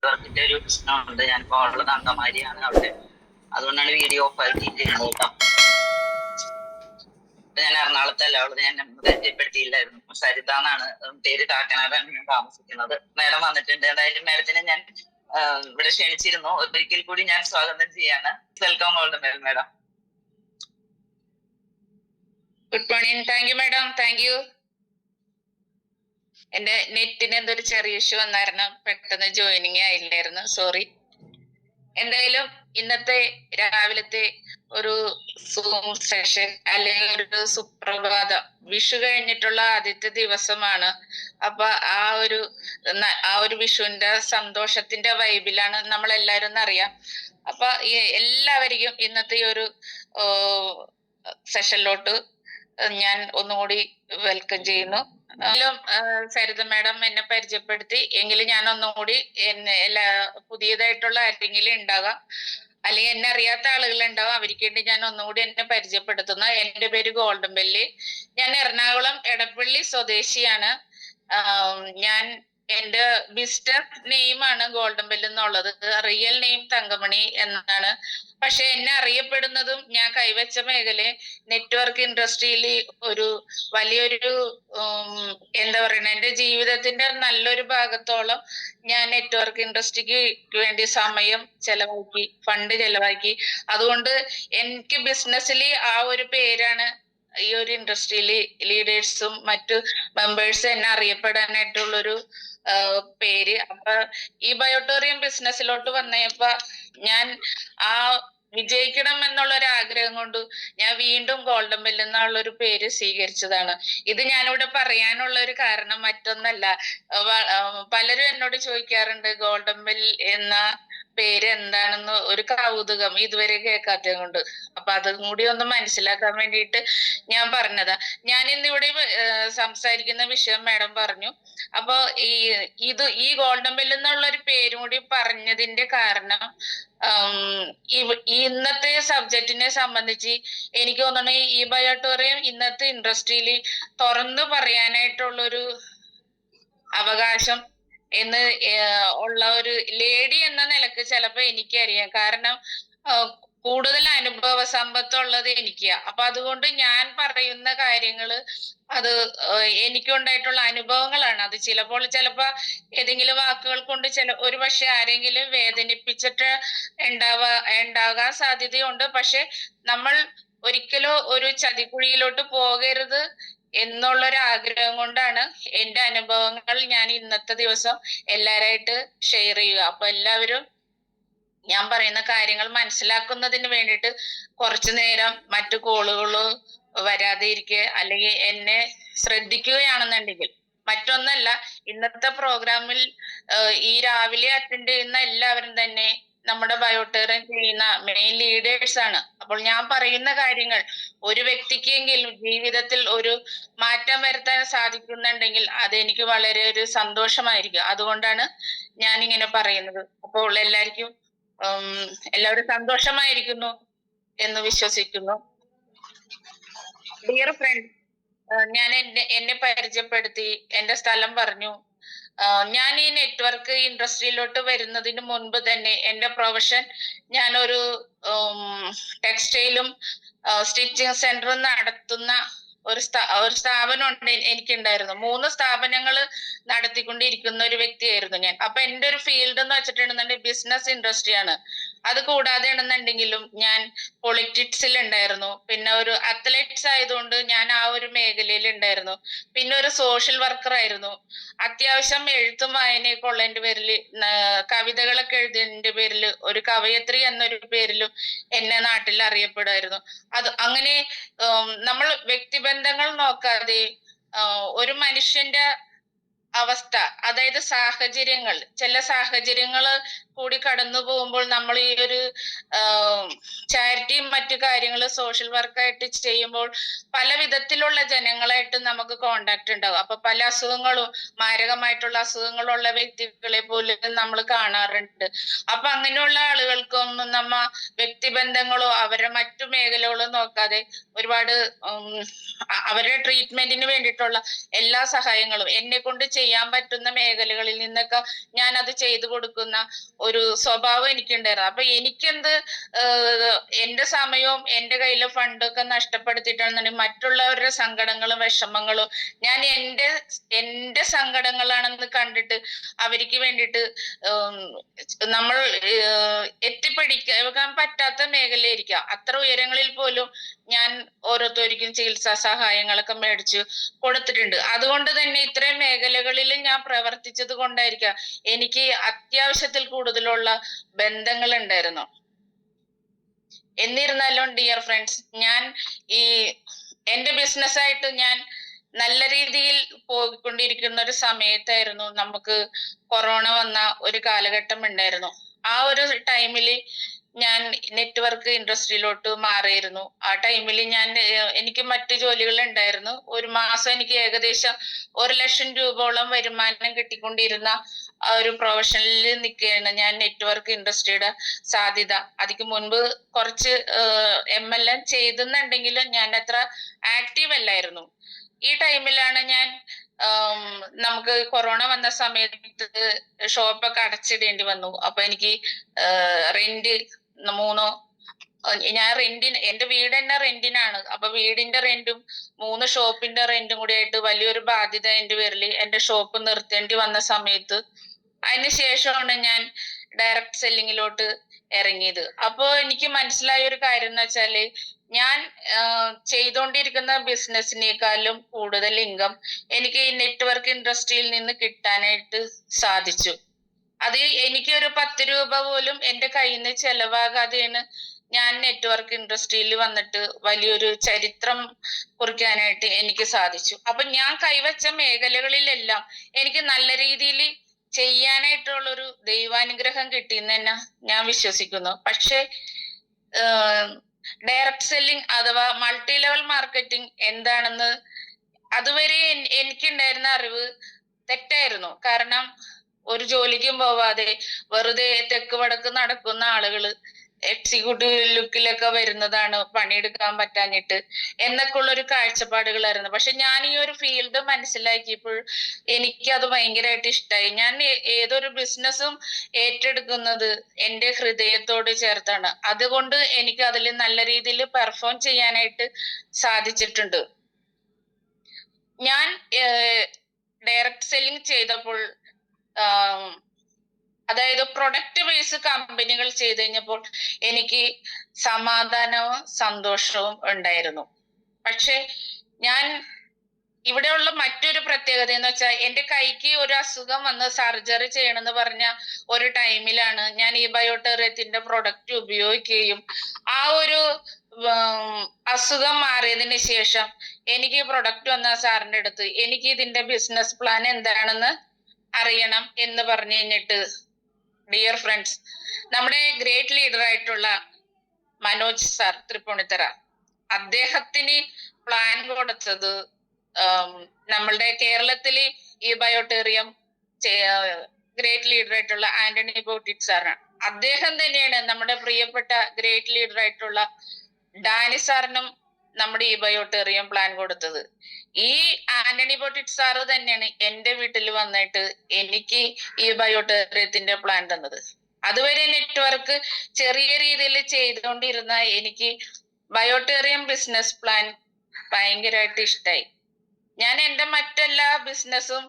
നെറ്റ്വർക്കിന്റെ ഒരു പ്രശ്നമുണ്ട്. ഞാൻ കോളുള്ളത് അങ്കമാലിയാണ് അവിടെ, അതുകൊണ്ടാണ് വീഡിയോ ഓഫ് ആക്കിയിട്ടിരുന്നത് കേട്ടോ. ഞാൻ എറണാകുളത്തല്ല ഉള്ളത്, ഞാൻ പരിചയപ്പെടുത്തിയില്ലായിരുന്നു. സരിത എന്നാണ് പേര്, കാക്കനാടാണ് ഞാൻ താമസിക്കുന്നത്. മാഡം വന്നിട്ടുണ്ട്. എന്തായാലും മാഡത്തിനെ ഞാൻ ഇവിടെ ക്ഷണിച്ചിരുന്നു, ഒരിക്കൽ കൂടി ഞാൻ സ്വാഗതം ചെയ്യാണ്. Welcome old madam. Good morning. Thank you madam, thank you. എന്റെ നെറ്റിന് എന്തൊരു ചെറിയ ഇഷ്യൂ വന്നായിരുന്നു, പെട്ടെന്ന് ജോയിനിങ് ആയില്ലായിരുന്നു, സോറി. എന്തായാലും ഇന്നത്തെ രാവിലത്തെ ഒരു സൂം സെഷൻ അല്ലെങ്കിൽ ഒരു സുപ്രഭാതം, വിഷു കഴിഞ്ഞിട്ടുള്ള ആദ്യത്തെ ദിവസമാണ്. അപ്പൊ ആ ഒരു വിഷുവിന്റെ സന്തോഷത്തിന്റെ വൈബിലാണ് നമ്മൾ എല്ലാവരും എന്നറിയാം. അപ്പൊ എല്ലാവരെയും ഇന്നത്തെ ഒരു സെഷനിലോട്ട് ഞാൻ ഒന്നുകൂടി വെൽക്കം ചെയ്യുന്നു. സരിത മാഡം എന്നെ പരിചയപ്പെടുത്തി, എങ്കിലും ഞാൻ ഒന്നുകൂടി പുതിയതായിട്ടുള്ള ആരെങ്കിലും ഉണ്ടാകാം, അല്ലെങ്കിൽ എന്നെ അറിയാത്ത ആളുകൾ ഉണ്ടാവും, അവർക്ക് വേണ്ടി ഞാൻ ഒന്നുകൂടി എന്നെ പരിചയപ്പെടുത്തുന്നു. എന്റെ പേര് ഗോൾഡൻ ബെല്ലി. ഞാൻ എറണാകുളം എടപ്പള്ളി സ്വദേശിയാണ്. ഞാൻ എന്റെ ബിസിനസ് നെയിമാണ് ഗോൾഡൻ ബെല്ല് എന്നുള്ളത്, റിയൽ നെയിം തങ്കമണി എന്നാണ്. പക്ഷെ എന്നെ അറിയപ്പെടുന്നതും ഞാൻ കൈവച്ച മേഖല നെറ്റ്വർക്ക് ഇൻഡസ്ട്രിയിൽ ഒരു വലിയൊരു എന്താ പറയുക, എന്റെ ജീവിതത്തിന്റെ നല്ലൊരു ഭാഗത്തോളം ഞാൻ നെറ്റ്വർക്ക് ഇൻഡസ്ട്രിക്ക് വേണ്ടി സമയം ചെലവാക്കി, ഫണ്ട് ചെലവാക്കി. അതുകൊണ്ട് എനിക്ക് ബിസിനസ്സിൽ ആ ഒരു പേരാണ് ഈ ഒരു ഇൻഡസ്ട്രിയിൽ ലീഡേഴ്സും മറ്റു മെമ്പേഴ്സും എന്നെ അറിയപ്പെടാനായിട്ടുള്ളൊരു പേര്. അപ്പൊ ഈ ബയോട്ടോറിയം ബിസിനസ്സിലോട്ട് വന്നപ്പോ ഞാൻ ആ വിജയിക്കണം എന്നുള്ള ഒരു ആഗ്രഹം കൊണ്ട് ഞാൻ വീണ്ടും ഗോൾഡൻ ബെല്ല് എന്നുള്ളൊരു പേര് സ്വീകരിച്ചതാണ്. ഇത് ഞാനിവിടെ പറയാനുള്ള ഒരു കാരണം മറ്റൊന്നല്ല, പലരും എന്നോട് ചോദിക്കാറുണ്ട് ഗോൾഡൻ ബെല്ല് എന്ന പേര് എന്താണെന്ന്, ഒരു കൗതുകം ഇതുവരെ കേൾക്കാത്തത് കൊണ്ട്. അപ്പൊ അതും കൂടി ഒന്ന് മനസ്സിലാക്കാൻ വേണ്ടിയിട്ട് ഞാൻ പറഞ്ഞതാ. ഞാൻ ഇന്നിവിടെ സംസാരിക്കുന്ന വിഷയം മാഡം പറഞ്ഞു. അപ്പൊ ഈ ഗോൾഡൻ ബെല്ല് എന്നുള്ള ഒരു പേരും കൂടി പറഞ്ഞതിന്റെ കാരണം, ഇന്നത്തെ സബ്ജക്റ്റിനെ സംബന്ധിച്ച് എനിക്ക് തോന്നുന്നു ഈ ബയോട്ടോറിയം ഇന്നത്തെ ഇൻഡസ്ട്രിയിൽ തുറന്നു പറയാനായിട്ടുള്ളൊരു അവകാശം എന്ന് ഉള്ള ഒരു ലേഡി എന്ന നിലക്ക് ചിലപ്പോ എനിക്കറിയാം. കാരണം കൂടുതൽ അനുഭവ സമ്പത്തുള്ളത് എനിക്കാ. അപ്പൊ അതുകൊണ്ട് ഞാൻ പറയുന്ന കാര്യങ്ങള് അത് എനിക്കുണ്ടായിട്ടുള്ള അനുഭവങ്ങളാണ്. അത് ചിലപ്പോ ഏതെങ്കിലും വാക്കുകൾ കൊണ്ട് ഒരു പക്ഷെ ആരെങ്കിലും വേദനിപ്പിച്ചിട്ട് ഉണ്ടാകാൻ സാധ്യതയുണ്ട്. പക്ഷെ നമ്മൾ ഒരിക്കലും ഒരു ചതിക്കുഴിയിലോട്ട് പോകരുത് എന്നുള്ളൊരു ആഗ്രഹം കൊണ്ടാണ് എന്റെ അനുഭവങ്ങൾ ഞാൻ ഇന്നത്തെ ദിവസം എല്ലാവരായിട്ട് ഷെയർ ചെയ്യുക. അപ്പൊ എല്ലാവരും ഞാൻ പറയുന്ന കാര്യങ്ങൾ മനസ്സിലാക്കുന്നതിന് വേണ്ടിയിട്ട് കുറച്ചു നേരം മറ്റു കോളുകള് വരാതെ ഇരിക്കുക, അല്ലെങ്കിൽ എന്നെ ശ്രദ്ധിക്കുകയാണെന്നുണ്ടെങ്കിൽ. മറ്റൊന്നല്ല, ഇന്നത്തെ പ്രോഗ്രാമിൽ ഈ രാവിലെ അറ്റൻഡ് ചെയ്യുന്ന എല്ലാവരും തന്നെ നമ്മുടെ ബയോട്ടോറിയം ചെയ്യുന്ന മെയിൻ ലീഡേഴ്സ് ആണ്. അപ്പോൾ ഞാൻ പറയുന്ന കാര്യങ്ങൾ ഒരു വ്യക്തിക്കെങ്കിലും ജീവിതത്തിൽ ഒരു മാറ്റം വരുത്താൻ സാധിക്കുന്നുണ്ടെങ്കിൽ അതെനിക്ക് വളരെ ഒരു സന്തോഷമായിരിക്കും. അതുകൊണ്ടാണ് ഞാൻ ഇങ്ങനെ പറയുന്നത്. അപ്പോൾ എല്ലാവരും സന്തോഷമായിരിക്കുന്നു എന്ന് വിശ്വസിക്കുന്നു. ഡിയർ ഫ്രണ്ട്, ഞാൻ എന്നെ പരിചയപ്പെടുത്തി, എന്റെ സ്ഥലം പറഞ്ഞു. ഞാൻ ഈ നെറ്റ്വർക്ക് ഇൻഡസ്ട്രിയിലോട്ട് വരുന്നതിന് മുൻപ് തന്നെ എന്റെ പ്രൊഫഷൻ, ഞാനൊരു ടെക്സ്റ്റൈലും സ്റ്റിച്ചിങ് സെന്ററും നടത്തുന്ന ഒരു സ്ഥാപനം എനിക്കുണ്ടായിരുന്നു. 3 സ്ഥാപനങ്ങൾ നടത്തിക്കൊണ്ടിരിക്കുന്ന ഒരു വ്യക്തിയായിരുന്നു ഞാൻ. അപ്പൊ എന്റെ ഒരു ഫീൽഡ് എന്ന് വെച്ചിട്ടുണ്ടെന്നുണ്ടെങ്കിൽ ബിസിനസ് ഇൻഡസ്ട്രിയാണ്. അത് കൂടാതെ ആണെന്നുണ്ടെങ്കിലും ഞാൻ പൊളിറ്റിക്സിൽ ഉണ്ടായിരുന്നു. പിന്നെ ഒരു അത്ലറ്റ്സ് ആയതുകൊണ്ട് ഞാൻ ആ ഒരു മേഖലയിൽ ഉണ്ടായിരുന്നു. പിന്നെ ഒരു സോഷ്യൽ വർക്കർ ആയിരുന്നു. അത്യാവശ്യം എഴുത്തും വായനയൊക്കെ ഉള്ളതിന്റെ പേരിൽ, കവിതകളൊക്കെ എഴുതിയതിന്റെ പേരിൽ ഒരു കവയത്രി എന്നൊരു പേരിലും എന്നെ നാട്ടിൽ അറിയപ്പെടുമായിരുന്നു. അത് അങ്ങനെ നമ്മൾ വ്യക്തിബന്ധങ്ങൾ നോക്കാതെ ഒരു മനുഷ്യന്റെ അവസ്ഥ, അതായത് സാഹചര്യങ്ങൾ, ചില സാഹചര്യങ്ങൾ കൂടി കടന്നു പോകുമ്പോൾ നമ്മൾ ഈ ഒരു ചാരിറ്റിയും മറ്റു കാര്യങ്ങൾ സോഷ്യൽ വർക്കായിട്ട് ചെയ്യുമ്പോൾ പല വിധത്തിലുള്ള ജനങ്ങളായിട്ട് നമുക്ക് കോണ്ടാക്ട് ഉണ്ടാവും. അപ്പൊ പല അസുഖങ്ങളും, മാരകമായിട്ടുള്ള അസുഖങ്ങളുള്ള വ്യക്തികളെ പോലും നമ്മൾ കാണാറുണ്ട്. അപ്പൊ അങ്ങനെയുള്ള ആളുകൾക്കൊന്നും നമ്മ വ്യക്തിബന്ധങ്ങളോ അവരുടെ മറ്റു മേഖലകളോ നോക്കാതെ ഒരുപാട് അവരുടെ ട്രീറ്റ്മെന്റിന് വേണ്ടിയിട്ടുള്ള എല്ലാ സഹായങ്ങളും എന്നെ കൊണ്ട് ചെയ്യാൻ പറ്റുന്ന മേഖലകളിൽ നിന്നൊക്കെ ഞാൻ അത് ചെയ്തു കൊടുക്കുന്ന ഒരു സ്വഭാവം എനിക്കുണ്ടായിരുന്നു. അപ്പൊ എനിക്കെന്ത് എന്റെ സമയവും എന്റെ കയ്യിലെ ഫണ്ടൊക്കെ നഷ്ടപ്പെടുത്തിയിട്ടാണെന്നുണ്ടെങ്കിൽ മറ്റുള്ളവരുടെ സങ്കടങ്ങളും വിഷമങ്ങളും ഞാൻ എന്റെ സങ്കടങ്ങളാണെന്ന് കണ്ടിട്ട് അവർക്ക് വേണ്ടിയിട്ട് നമ്മൾ എത്തിപ്പിടിക്കാൻ പറ്റാത്ത മേഖലയായിരിക്കാം. അത്ര ഉയരങ്ങളിൽ പോലും ഞാൻ ഓരോരുത്തർക്കും ചികിത്സാ സഹായങ്ങളൊക്കെ മേടിച്ചു കൊടുത്തിട്ടുണ്ട്. അതുകൊണ്ട് തന്നെ ഇത്രയും മേഖലകളിൽ ഞാൻ പ്രവർത്തിച്ചത് കൊണ്ടായിരിക്കാം എനിക്ക് അത്യാവശ്യത്തിൽ കൂടുതലുള്ള ബന്ധങ്ങൾ ഉണ്ടായിരുന്നു. എന്നിരുന്നാലും ഡിയർ ഫ്രണ്ട്സ്, ഞാൻ ഈ എന്റെ ബിസിനസ്സായിട്ട് ഞാൻ നല്ല രീതിയിൽ പോയിക്കൊണ്ടിരിക്കുന്ന ഒരു സമയത്തായിരുന്നു നമുക്ക് കൊറോണ വന്ന ഒരു കാലഘട്ടം ഉണ്ടായിരുന്നു. ആ ഒരു ടൈമിൽ ഞാൻ നെറ്റ്വർക്ക് ഇൻഡസ്ട്രിയിലോട്ട് മാറിയിരുന്നു. ആ ടൈമിൽ എനിക്ക് മറ്റു ജോലികൾ ഉണ്ടായിരുന്നു. ഒരു മാസം എനിക്ക് ഏകദേശം 1,00,000 രൂപയോളം വരുമാനം കിട്ടിക്കൊണ്ടിരുന്ന ആ ഒരു പ്രൊഫഷനിൽ നിൽക്കുകയാണ് ഞാൻ. നെറ്റ്വർക്ക് ഇൻഡസ്ട്രിയുടെ സാധ്യത അതിക്ക് മുൻപ് കുറച്ച് MLM ചെയ്തെന്നുണ്ടെങ്കിലും ഞാൻ അത്ര ആക്റ്റീവ് അല്ലായിരുന്നു. ഈ ടൈമിലാണ് ഞാൻ നമുക്ക് കൊറോണ വന്ന സമയത്ത് ഷോപ്പൊക്കെ അടച്ചിടേണ്ടി വന്നു. അപ്പൊ എനിക്ക് റെന്റ് ഞാൻ എന്റെ വീട് തന്നെ റെന്റിനാണ്. അപ്പൊ വീടിന്റെ റെന്റും 3 ഷോപ്പിന്റെ റെന്റും കൂടി ആയിട്ട് വലിയൊരു ബാധ്യത എന്റെ പേരിൽ എന്റെ ഷോപ്പ് നിർത്തേണ്ടി വന്ന സമയത്ത് അതിനുശേഷമാണ് ഞാൻ ഡയറക്റ്റ് സെല്ലിങ്ങിലോട്ട് ഇറങ്ങിയത്. അപ്പോ എനിക്ക് മനസ്സിലായ ഒരു കാര്യം എന്ന് വെച്ചാല് ഞാൻ ചെയ്തുകൊണ്ടിരിക്കുന്ന ബിസിനസ്സിനേക്കാളും കൂടുതൽ ഇൻകം എനിക്ക് ഈ നെറ്റ്വർക്ക് ഇൻഡസ്ട്രിയിൽ നിന്ന് കിട്ടാനായിട്ട് സാധിച്ചു. അത് എനിക്ക് ഒരു 10 രൂപ പോലും എന്റെ കയ്യിൽ നിന്ന് ചെലവാകാതെയാണ് ഞാൻ നെറ്റ്വർക്ക് ഇൻഡസ്ട്രിയിൽ വന്നിട്ട് വലിയൊരു ചരിത്രം കുറിക്കാനായിട്ട് എനിക്ക് സാധിച്ചു. അപ്പൊ ഞാൻ കൈവച്ച മേഖലകളിലെല്ലാം എനിക്ക് നല്ല രീതിയിൽ ചെയ്യാനായിട്ടുള്ളൊരു ദൈവാനുഗ്രഹം കിട്ടിയെന്ന് തന്നെ ഞാൻ വിശ്വസിക്കുന്നു. പക്ഷെ ഡയറക്റ്റ് സെല്ലിംഗ് അഥവാ മൾട്ടി ലെവൽ മാർക്കറ്റിംഗ് എന്താണെന്ന് അതുവരെ എനിക്കുണ്ടായിരുന്ന അറിവ് തെറ്റായിരുന്നു. കാരണം ഒരു ജോലിക്കും പോവാതെ വെറുതെ തെക്ക് വടക്ക് നടക്കുന്ന ആളുകള് എക്സിക്യൂട്ടീവ് ലുക്കിലൊക്കെ വരുന്നതാണ് പണിയെടുക്കാൻ പറ്റാഞ്ഞിട്ട് എന്നൊക്കെ ഉള്ളൊരു കാഴ്ചപ്പാടുകളായിരുന്നു. പക്ഷെ ഞാൻ ഈ ഒരു ഫീൽഡ് മനസ്സിലാക്കിയപ്പോൾ എനിക്ക് അത് ഭയങ്കരമായിട്ട് ഇഷ്ടമായി. ഞാൻ ഏതൊരു ബിസിനസ്സും ഏറ്റെടുക്കുന്നത് എന്റെ ഹൃദയത്തോട് ചേർത്താണ്. അതുകൊണ്ട് എനിക്ക് അതിൽ നല്ല രീതിയിൽ പെർഫോം ചെയ്യാനായിട്ട് സാധിച്ചിട്ടുണ്ട്. ഞാൻ ഡയറക്റ്റ് സെല്ലിംഗ് ചെയ്തപ്പോൾ അതായത് പ്രൊഡക്റ്റ് ബേസ് കമ്പനികൾ ചെയ്ത് കഴിഞ്ഞപ്പോൾ എനിക്ക് സമാധാനവും സന്തോഷവും ഉണ്ടായിരുന്നു. പക്ഷെ ഞാൻ ഇവിടെയുള്ള മറ്റൊരു പ്രത്യേകത എന്ന് വെച്ചാൽ എന്റെ കൈക്ക് ഒരു അസുഖം വന്ന് സർജറി ചെയ്യണമെന്ന് പറഞ്ഞ ഒരു ടൈമിലാണ് ഞാൻ ഈ ബയോടെറിയത്തിന്റെ പ്രൊഡക്റ്റ് ഉപയോഗിക്കുകയും ആ ഒരു അസുഖം മാറിയതിന് ശേഷം എനിക്ക് പ്രൊഡക്റ്റ് വന്ന സാറിന്റെ അടുത്ത് എനിക്ക് ഇതിന്റെ ബിസിനസ് പ്ലാൻ എന്താണെന്ന് അറിയണം എന്ന് പറഞ്ഞു കഴിഞ്ഞിട്ട് ഡിയർ ഫ്രണ്ട്സ്, നമ്മുടെ ഗ്രേറ്റ് ലീഡർ ആയിട്ടുള്ള മനോജ് സാർ തൃപ്പൂണിത്തറ, അദ്ദേഹത്തിന് പ്ലാൻ കൊടുത്തത് നമ്മളുടെ കേരളത്തില് ഈ ബയോടെറിയം ഗ്രേറ്റ് ലീഡർ ആയിട്ടുള്ള ആന്റണി ബോട്ടിറ്റ് സാറാണ്. അദ്ദേഹം തന്നെയാണ് നമ്മുടെ പ്രിയപ്പെട്ട ഗ്രേറ്റ് ലീഡർ ആയിട്ടുള്ള ഡാനി സാറിനും നമ്മുടെ ഈ ബയോടെറിയം പ്ലാൻ കൊടുത്തത്. ഈ ആന്റണി ബോട്ടിറ്റ് സാറ് തന്നെയാണ് എന്റെ വീട്ടിൽ വന്നിട്ട് എനിക്ക് ഈ ബയോടെറിയത്തിന്റെ പ്ലാൻ തന്നത്. അതുവരെ നെറ്റ്വർക്ക് ചെറിയ രീതിയിൽ ചെയ്തുകൊണ്ടിരുന്ന എനിക്ക് ബയോടെറിയം ബിസിനസ് പ്ലാൻ ഭയങ്കരമായിട്ട് ഇഷ്ടമായി. ഞാൻ എന്റെ മറ്റെല്ലാ ബിസിനസ്സും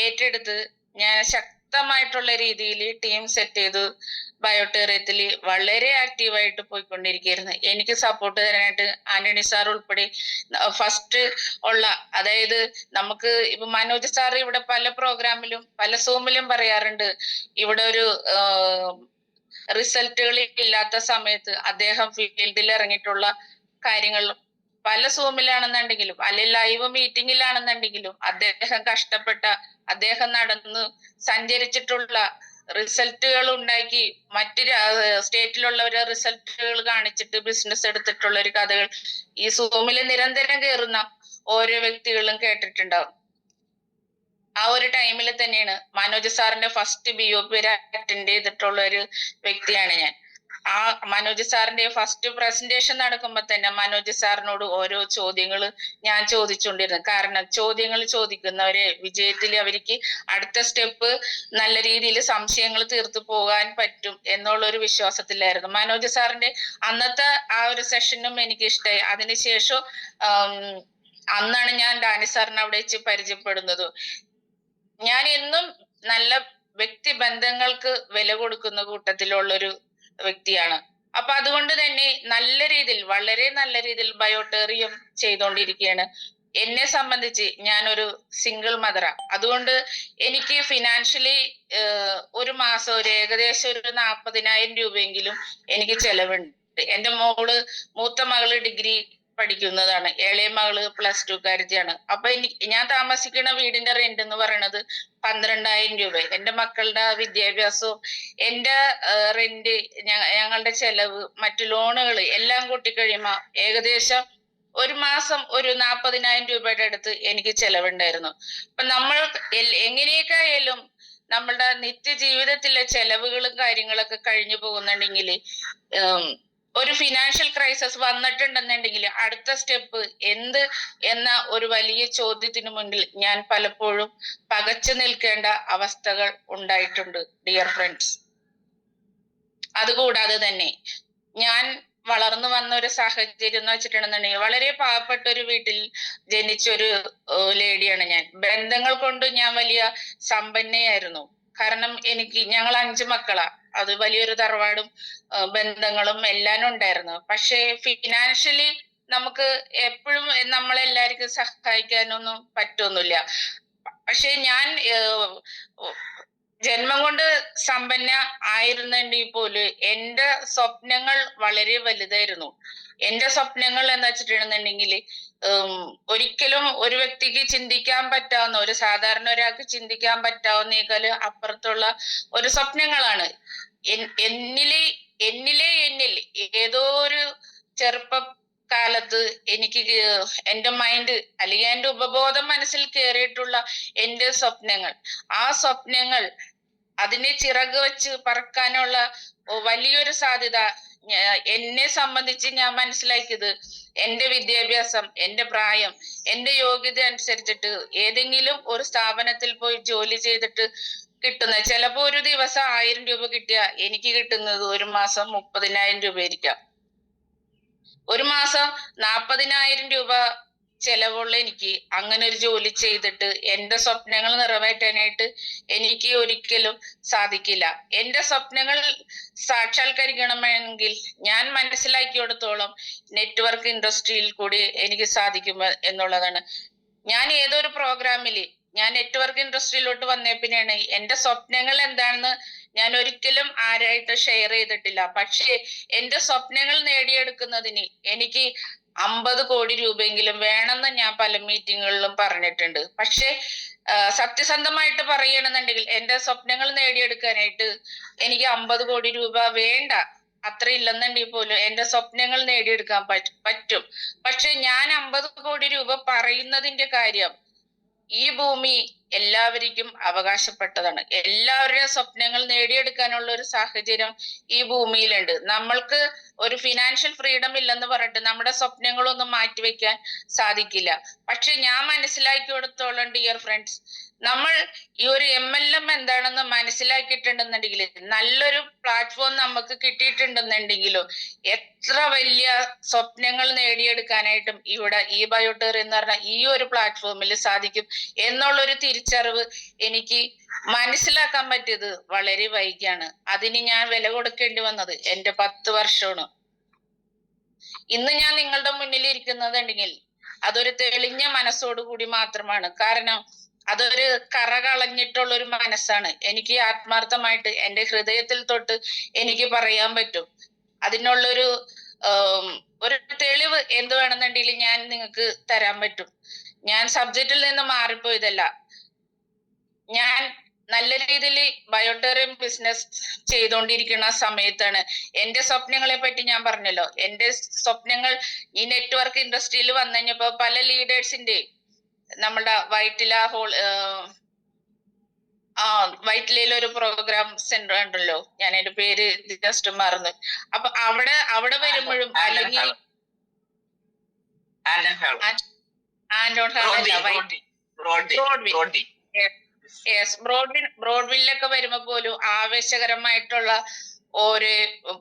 ഏറ്റെടുത്ത് ഞാൻ ശക്തമായിട്ടുള്ള രീതിയിൽ ടീം സെറ്റ് ചെയ്തു ബയോടെറിയത്തിൽ വളരെ ആക്റ്റീവായിട്ട് പോയിക്കൊണ്ടിരിക്കുകയായിരുന്നു. എനിക്ക് സപ്പോർട്ട് തരാനായിട്ട് ആന്റണി സാർ ഉൾപ്പെടെ ഫസ്റ്റ് ഉള്ള, അതായത് നമുക്ക് ഇപ്പൊ മനോജ് സാർ ഇവിടെ പല പ്രോഗ്രാമിലും പല സൂമിലും പറയാറുണ്ട്, ഇവിടെ ഒരു റിസൾട്ടുകൾ ഇല്ലാത്ത സമയത്ത് അദ്ദേഹം ഫീൽഡിൽ ഇറങ്ങിയിട്ടുള്ള കാര്യങ്ങൾ പല സൂമിലാണെന്നുണ്ടെങ്കിലും അല്ലെ ലൈവ് മീറ്റിംഗിലാണെന്നുണ്ടെങ്കിലും അദ്ദേഹം കഷ്ടപ്പെട്ട, അദ്ദേഹം നടന്ന് സഞ്ചരിച്ചിട്ടുള്ള റിസൾട്ടുകൾ ഉണ്ടാക്കി മറ്റു സ്റ്റേറ്റിലുള്ളവരെ റിസൾട്ടുകൾ കാണിച്ചിട്ട് ബിസിനസ് എടുത്തിട്ടുള്ള ഒരു കഥകൾ ഈ സൂമിൽ നിരന്തരം കയറുന്ന ഓരോ വ്യക്തികളും കേട്ടിട്ടുണ്ടാവും. ആ ഒരു ടൈമിൽ തന്നെയാണ് മനോജ് സാറിന്റെ ഫസ്റ്റ് BOP അറ്റൻഡ് ചെയ്തിട്ടുള്ള ഒരു വ്യക്തിയാണ് ഞാൻ. ആ മനോജ് സാറിന്റെ ഫസ്റ്റ് പ്രസന്റേഷൻ നടക്കുമ്പോ തന്നെ മനോജ് സാറിനോട് ഓരോ ചോദ്യങ്ങൾ ഞാൻ ചോദിച്ചുകൊണ്ടിരുന്നു. കാരണം ചോദ്യങ്ങൾ ചോദിക്കുന്നവരെ വിജയത്തിൽ അവർക്ക് അടുത്ത സ്റ്റെപ്പ് നല്ല രീതിയിൽ സംശയങ്ങൾ തീർത്തു പോകാൻ പറ്റും എന്നുള്ള ഒരു വിശ്വാസത്തിലായിരുന്നു. മനോജ് സാറിന്റെ അന്നത്തെ ആ ഒരു സെഷനും എനിക്ക് ഇഷ്ടമായി. അതിനുശേഷം അന്നാണ് ഞാൻ ഡാനി സാറിനെ അവിടെ വെച്ച് പരിചയപ്പെടുന്നത്. ഞാൻ എന്നും നല്ല വ്യക്തിബന്ധങ്ങൾക്ക് വില കൊടുക്കുന്ന കൂട്ടത്തിലുള്ളൊരു വ്യക്തിയാണ്. അപ്പൊ അതുകൊണ്ട് തന്നെ നല്ല രീതിയിൽ, വളരെ നല്ല രീതിയിൽ ബയോട്ടേറിയം ചെയ്തുകൊണ്ടിരിക്കുകയാണ്. എന്നെ സംബന്ധിച്ച് ഞാനൊരു സിംഗിൾ മദറാ. അതുകൊണ്ട് എനിക്ക് ഫിനാൻഷ്യലി ഒരു മാസം ഒരു ഏകദേശം ഒരു 40,000 രൂപയെങ്കിലും എനിക്ക് ചെലവുണ്ട്. എന്റെ മൂത്ത മകള് ഡിഗ്രി പഠിക്കുന്നതാണ്, ഇളയ മകള് +2 കാരത്തിയാണ്. അപ്പൊ ഞാൻ താമസിക്കുന്ന വീടിന്റെ റെന്റ് എന്ന് പറയുന്നത് 12,000 രൂപ. എന്റെ മക്കളുടെ വിദ്യാഭ്യാസവും എന്റെ റെന്റ്, ഞങ്ങളുടെ ചെലവ്, മറ്റു ലോണുകൾ എല്ലാം കൂട്ടിക്കഴിയുമ്പോ ഏകദേശം ഒരു മാസം ഒരു 40,000 രൂപയുടെ അടുത്ത് എനിക്ക് ചെലവുണ്ടായിരുന്നു. അപ്പൊ നമ്മൾ എങ്ങനെയൊക്കെ ആയാലും നമ്മളുടെ നിത്യജീവിതത്തിലെ ചെലവുകളും കാര്യങ്ങളൊക്കെ കഴിഞ്ഞു പോകുന്നുണ്ടെങ്കിൽ ഒരു ഫിനാൻഷ്യൽ ക്രൈസിസ് വന്നിട്ടുണ്ടെന്നുണ്ടെങ്കിൽ അടുത്ത സ്റ്റെപ്പ് എന്ത് എന്ന ഒരു വലിയ ചോദ്യത്തിന് മുന്നിൽ ഞാൻ പലപ്പോഴും പകച്ചു നിൽക്കേണ്ട അവസ്ഥകൾ ഉണ്ടായിട്ടുണ്ട് ഡിയർ ഫ്രണ്ട്സ്. അതുകൂടാതെ തന്നെ ഞാൻ വളർന്നു വന്ന ഒരു സാഹചര്യം എന്ന് വെച്ചിട്ടുണ്ടെന്നുണ്ടെങ്കിൽ വളരെ പാവപ്പെട്ട ഒരു വീട്ടിൽ ജനിച്ചൊരു ലേഡിയാണ് ഞാൻ. ബന്ധങ്ങൾ കൊണ്ട് ഞാൻ വലിയ സമ്പന്നയായിരുന്നു. കാരണം ഞങ്ങൾ 5 മക്കളാ. അത് വലിയൊരു തറവാടും ബന്ധങ്ങളും എല്ലാം ഉണ്ടായിരുന്നു. പക്ഷെ ഫിനാൻഷ്യലി നമുക്ക് എപ്പോഴും നമ്മളെല്ലാവർക്കും സഹായിക്കാനൊന്നും പറ്റൊന്നുമില്ല. പക്ഷെ ഞാൻ ജന്മം കൊണ്ട് സമ്പന്ന ആയിരുന്നെങ്കിൽ പോലും എന്റെ സ്വപ്നങ്ങൾ വളരെ വലുതായിരുന്നു. എന്റെ സ്വപ്നങ്ങൾ എന്ന് വെച്ചിട്ടുണ്ടെന്നുണ്ടെങ്കിൽ ഒരിക്കലും ഒരു വ്യക്തിക്ക് ചിന്തിക്കാൻ പറ്റാവുന്ന, ഒരു സാധാരണ ഒരാൾക്ക് ചിന്തിക്കാൻ പറ്റാവുന്നേക്കാൾ അപ്പുറത്തുള്ള ഒരു സ്വപ്നങ്ങളാണ്. എന്നിൽ ഏതോ ഒരു ചെറുപ്പകാലത്ത് എനിക്ക് എന്റെ മൈൻഡ് അല്ലെങ്കിൽ എന്റെ ഉപബോധം മനസ്സിൽ കയറിയിട്ടുള്ള എന്റെ സ്വപ്നങ്ങൾ, ആ സ്വപ്നങ്ങൾ അതിനെ ചിറക് വെച്ച് പറക്കാനുള്ള വലിയൊരു സാധ്യത എന്നെ സംബന്ധിച്ച് ഞാൻ മനസ്സിലാക്കിയത് എന്റെ വിദ്യാഭ്യാസം, എന്റെ പ്രായം, എന്റെ യോഗ്യത അനുസരിച്ചിട്ട് ഏതെങ്കിലും ഒരു സ്ഥാപനത്തിൽ പോയി ജോലി ചെയ്തിട്ട് കിട്ടുന്ന, ചിലപ്പോ ഒരു ദിവസം 1000 രൂപ കിട്ടിയ എനിക്ക് കിട്ടുന്നത് ഒരു മാസം 30,000 രൂപ ആയിരിക്കാം. ഒരു മാസം 40,000 രൂപ ചെലവുള്ള എനിക്ക് അങ്ങനെ ഒരു ജോലി ചെയ്തിട്ട് എന്റെ സ്വപ്നങ്ങൾ നിറവേറ്റാനായിട്ട് എനിക്ക് ഒരിക്കലും സാധിക്കില്ല. എന്റെ സ്വപ്നങ്ങൾ സാക്ഷാത്കരിക്കണമെങ്കിൽ ഞാൻ മനസ്സിലാക്കിയിടത്തോളം നെറ്റ്വർക്ക് ഇൻഡസ്ട്രിയിൽ കൂടി എനിക്ക് സാധിക്കും എന്നുള്ളതാണ്. ഞാൻ ഏതൊരു പ്രോഗ്രാമില് ഞാൻ നെറ്റ്വർക്ക് ഇൻഡസ്ട്രിയിലോട്ട് വന്നേ പിന്നെയാണ് എന്റെ സ്വപ്നങ്ങൾ എന്താണെന്ന് ഞാൻ ഒരിക്കലും ആരായിട്ട് ഷെയർ ചെയ്തിട്ടില്ല. പക്ഷേ എന്റെ സ്വപ്നങ്ങൾ നേടിയെടുക്കുന്നതിന് എനിക്ക് 50 കോടി രൂപയെങ്കിലും വേണമെന്ന് ഞാൻ പല മീറ്റിങ്ങുകളിലും പറഞ്ഞിട്ടുണ്ട്. പക്ഷെ സത്യസന്ധമായിട്ട് പറയണമെന്നുണ്ടെങ്കിൽ എന്റെ സ്വപ്നങ്ങൾ നേടിയെടുക്കാനായിട്ട് എനിക്ക് 50 കോടി രൂപ വേണ്ട. അത്ര ഇല്ലെന്നുണ്ടെങ്കിൽ പോലും എന്റെ സ്വപ്നങ്ങൾ നേടിയെടുക്കാൻ പറ്റും. പക്ഷെ ഞാൻ 50 കോടി രൂപ പറയുന്നതിന്റെ കാര്യം, ഈ ഭൂമി എല്ലാവർക്കും അവകാശപ്പെട്ടതാണ്. എല്ലാവരുടെയും സ്വപ്നങ്ങൾ നേടിയെടുക്കാനുള്ള ഒരു സാഹചര്യം ഈ ഭൂമിയിലുണ്ട്. നമ്മൾക്ക് ഒരു ഫിനാൻഷ്യൽ ഫ്രീഡം ഇല്ലെന്ന് പറഞ്ഞിട്ട് നമ്മുടെ സ്വപ്നങ്ങളൊന്നും മാറ്റിവെക്കാൻ സാധിക്കില്ല. പക്ഷെ ഞാൻ മനസ്സിലാക്കിയെടുത്തോളം ഡിയർ ഫ്രണ്ട്സ്, നമ്മൾ ഈ ഒരു MLM എന്താണെന്ന് മനസ്സിലാക്കിയിട്ടുണ്ടെന്നുണ്ടെങ്കിൽ, നല്ലൊരു പ്ലാറ്റ്ഫോം നമുക്ക് കിട്ടിയിട്ടുണ്ടെന്നുണ്ടെങ്കിലും എത്ര വലിയ സ്വപ്നങ്ങൾ നേടിയെടുക്കാനായിട്ടും ഇവിടെ ഈ ബയോട്ടേർ എന്ന് പറഞ്ഞ ഈ ഒരു പ്ലാറ്റ്ഫോമിൽ സാധിക്കും എന്നുള്ളൊരു തിരിച്ചറിവ് എനിക്ക് മനസ്സിലാക്കാൻ പറ്റിയത് വളരെ വൈകിയാണ്. അതിന് ഞാൻ വില കൊടുക്കേണ്ടി വന്നത് എന്റെ 10 വർഷമാണ്. ഇന്ന് ഞാൻ നിങ്ങളുടെ മുന്നിൽ ഇരിക്കുന്നതുണ്ടെങ്കിൽ അതൊരു തെളിഞ്ഞ മനസ്സോടുകൂടി മാത്രമാണ്. കാരണം അതൊരു കറ കളഞ്ഞിട്ടുള്ള ഒരു മനസ്സാണ്. എനിക്ക് ആത്മാർത്ഥമായിട്ട് എന്റെ ഹൃദയത്തിൽ തൊട്ട് എനിക്ക് പറയാൻ പറ്റും. അതിനുള്ളൊരു ഒരു തെളിവ് എന്ത് വേണമെന്നുണ്ടെങ്കിൽ ഞാൻ നിങ്ങൾക്ക് തരാൻ പറ്റും. ഞാൻ സബ്ജക്റ്റിൽ നിന്ന് മാറിപ്പോയതല്ല. ഞാൻ നല്ല രീതിയിൽ ബയോട്ടേറിയം ബിസിനസ് ചെയ്തുകൊണ്ടിരിക്കുന്ന സമയത്താണ് എന്റെ സ്വപ്നങ്ങളെ പറ്റി ഞാൻ പറഞ്ഞല്ലോ. എന്റെ സ്വപ്നങ്ങൾ ഈ നെറ്റ്വർക്ക് ഇൻഡസ്ട്രിയിൽ വന്നു കഴിഞ്ഞപ്പോ പല ലീഡേഴ്സിന്റെ, നമ്മുടെ വൈറ്റില ആ വൈറ്റിലയിൽ ഒരു പ്രോഗ്രാം സെന്റർ ഉണ്ടല്ലോ, ഞാൻ എന്റെ പേര് ജസ്റ്റ് മറന്നു. അപ്പൊ അവിടെ വരുമ്പോഴും അല്ലെങ്കിൽ ആൻഡോൺ ബ്രോഡ്വില്ലൊക്കെ വരുമ്പോ പോലും ആവേശകരമായിട്ടുള്ള ഒരു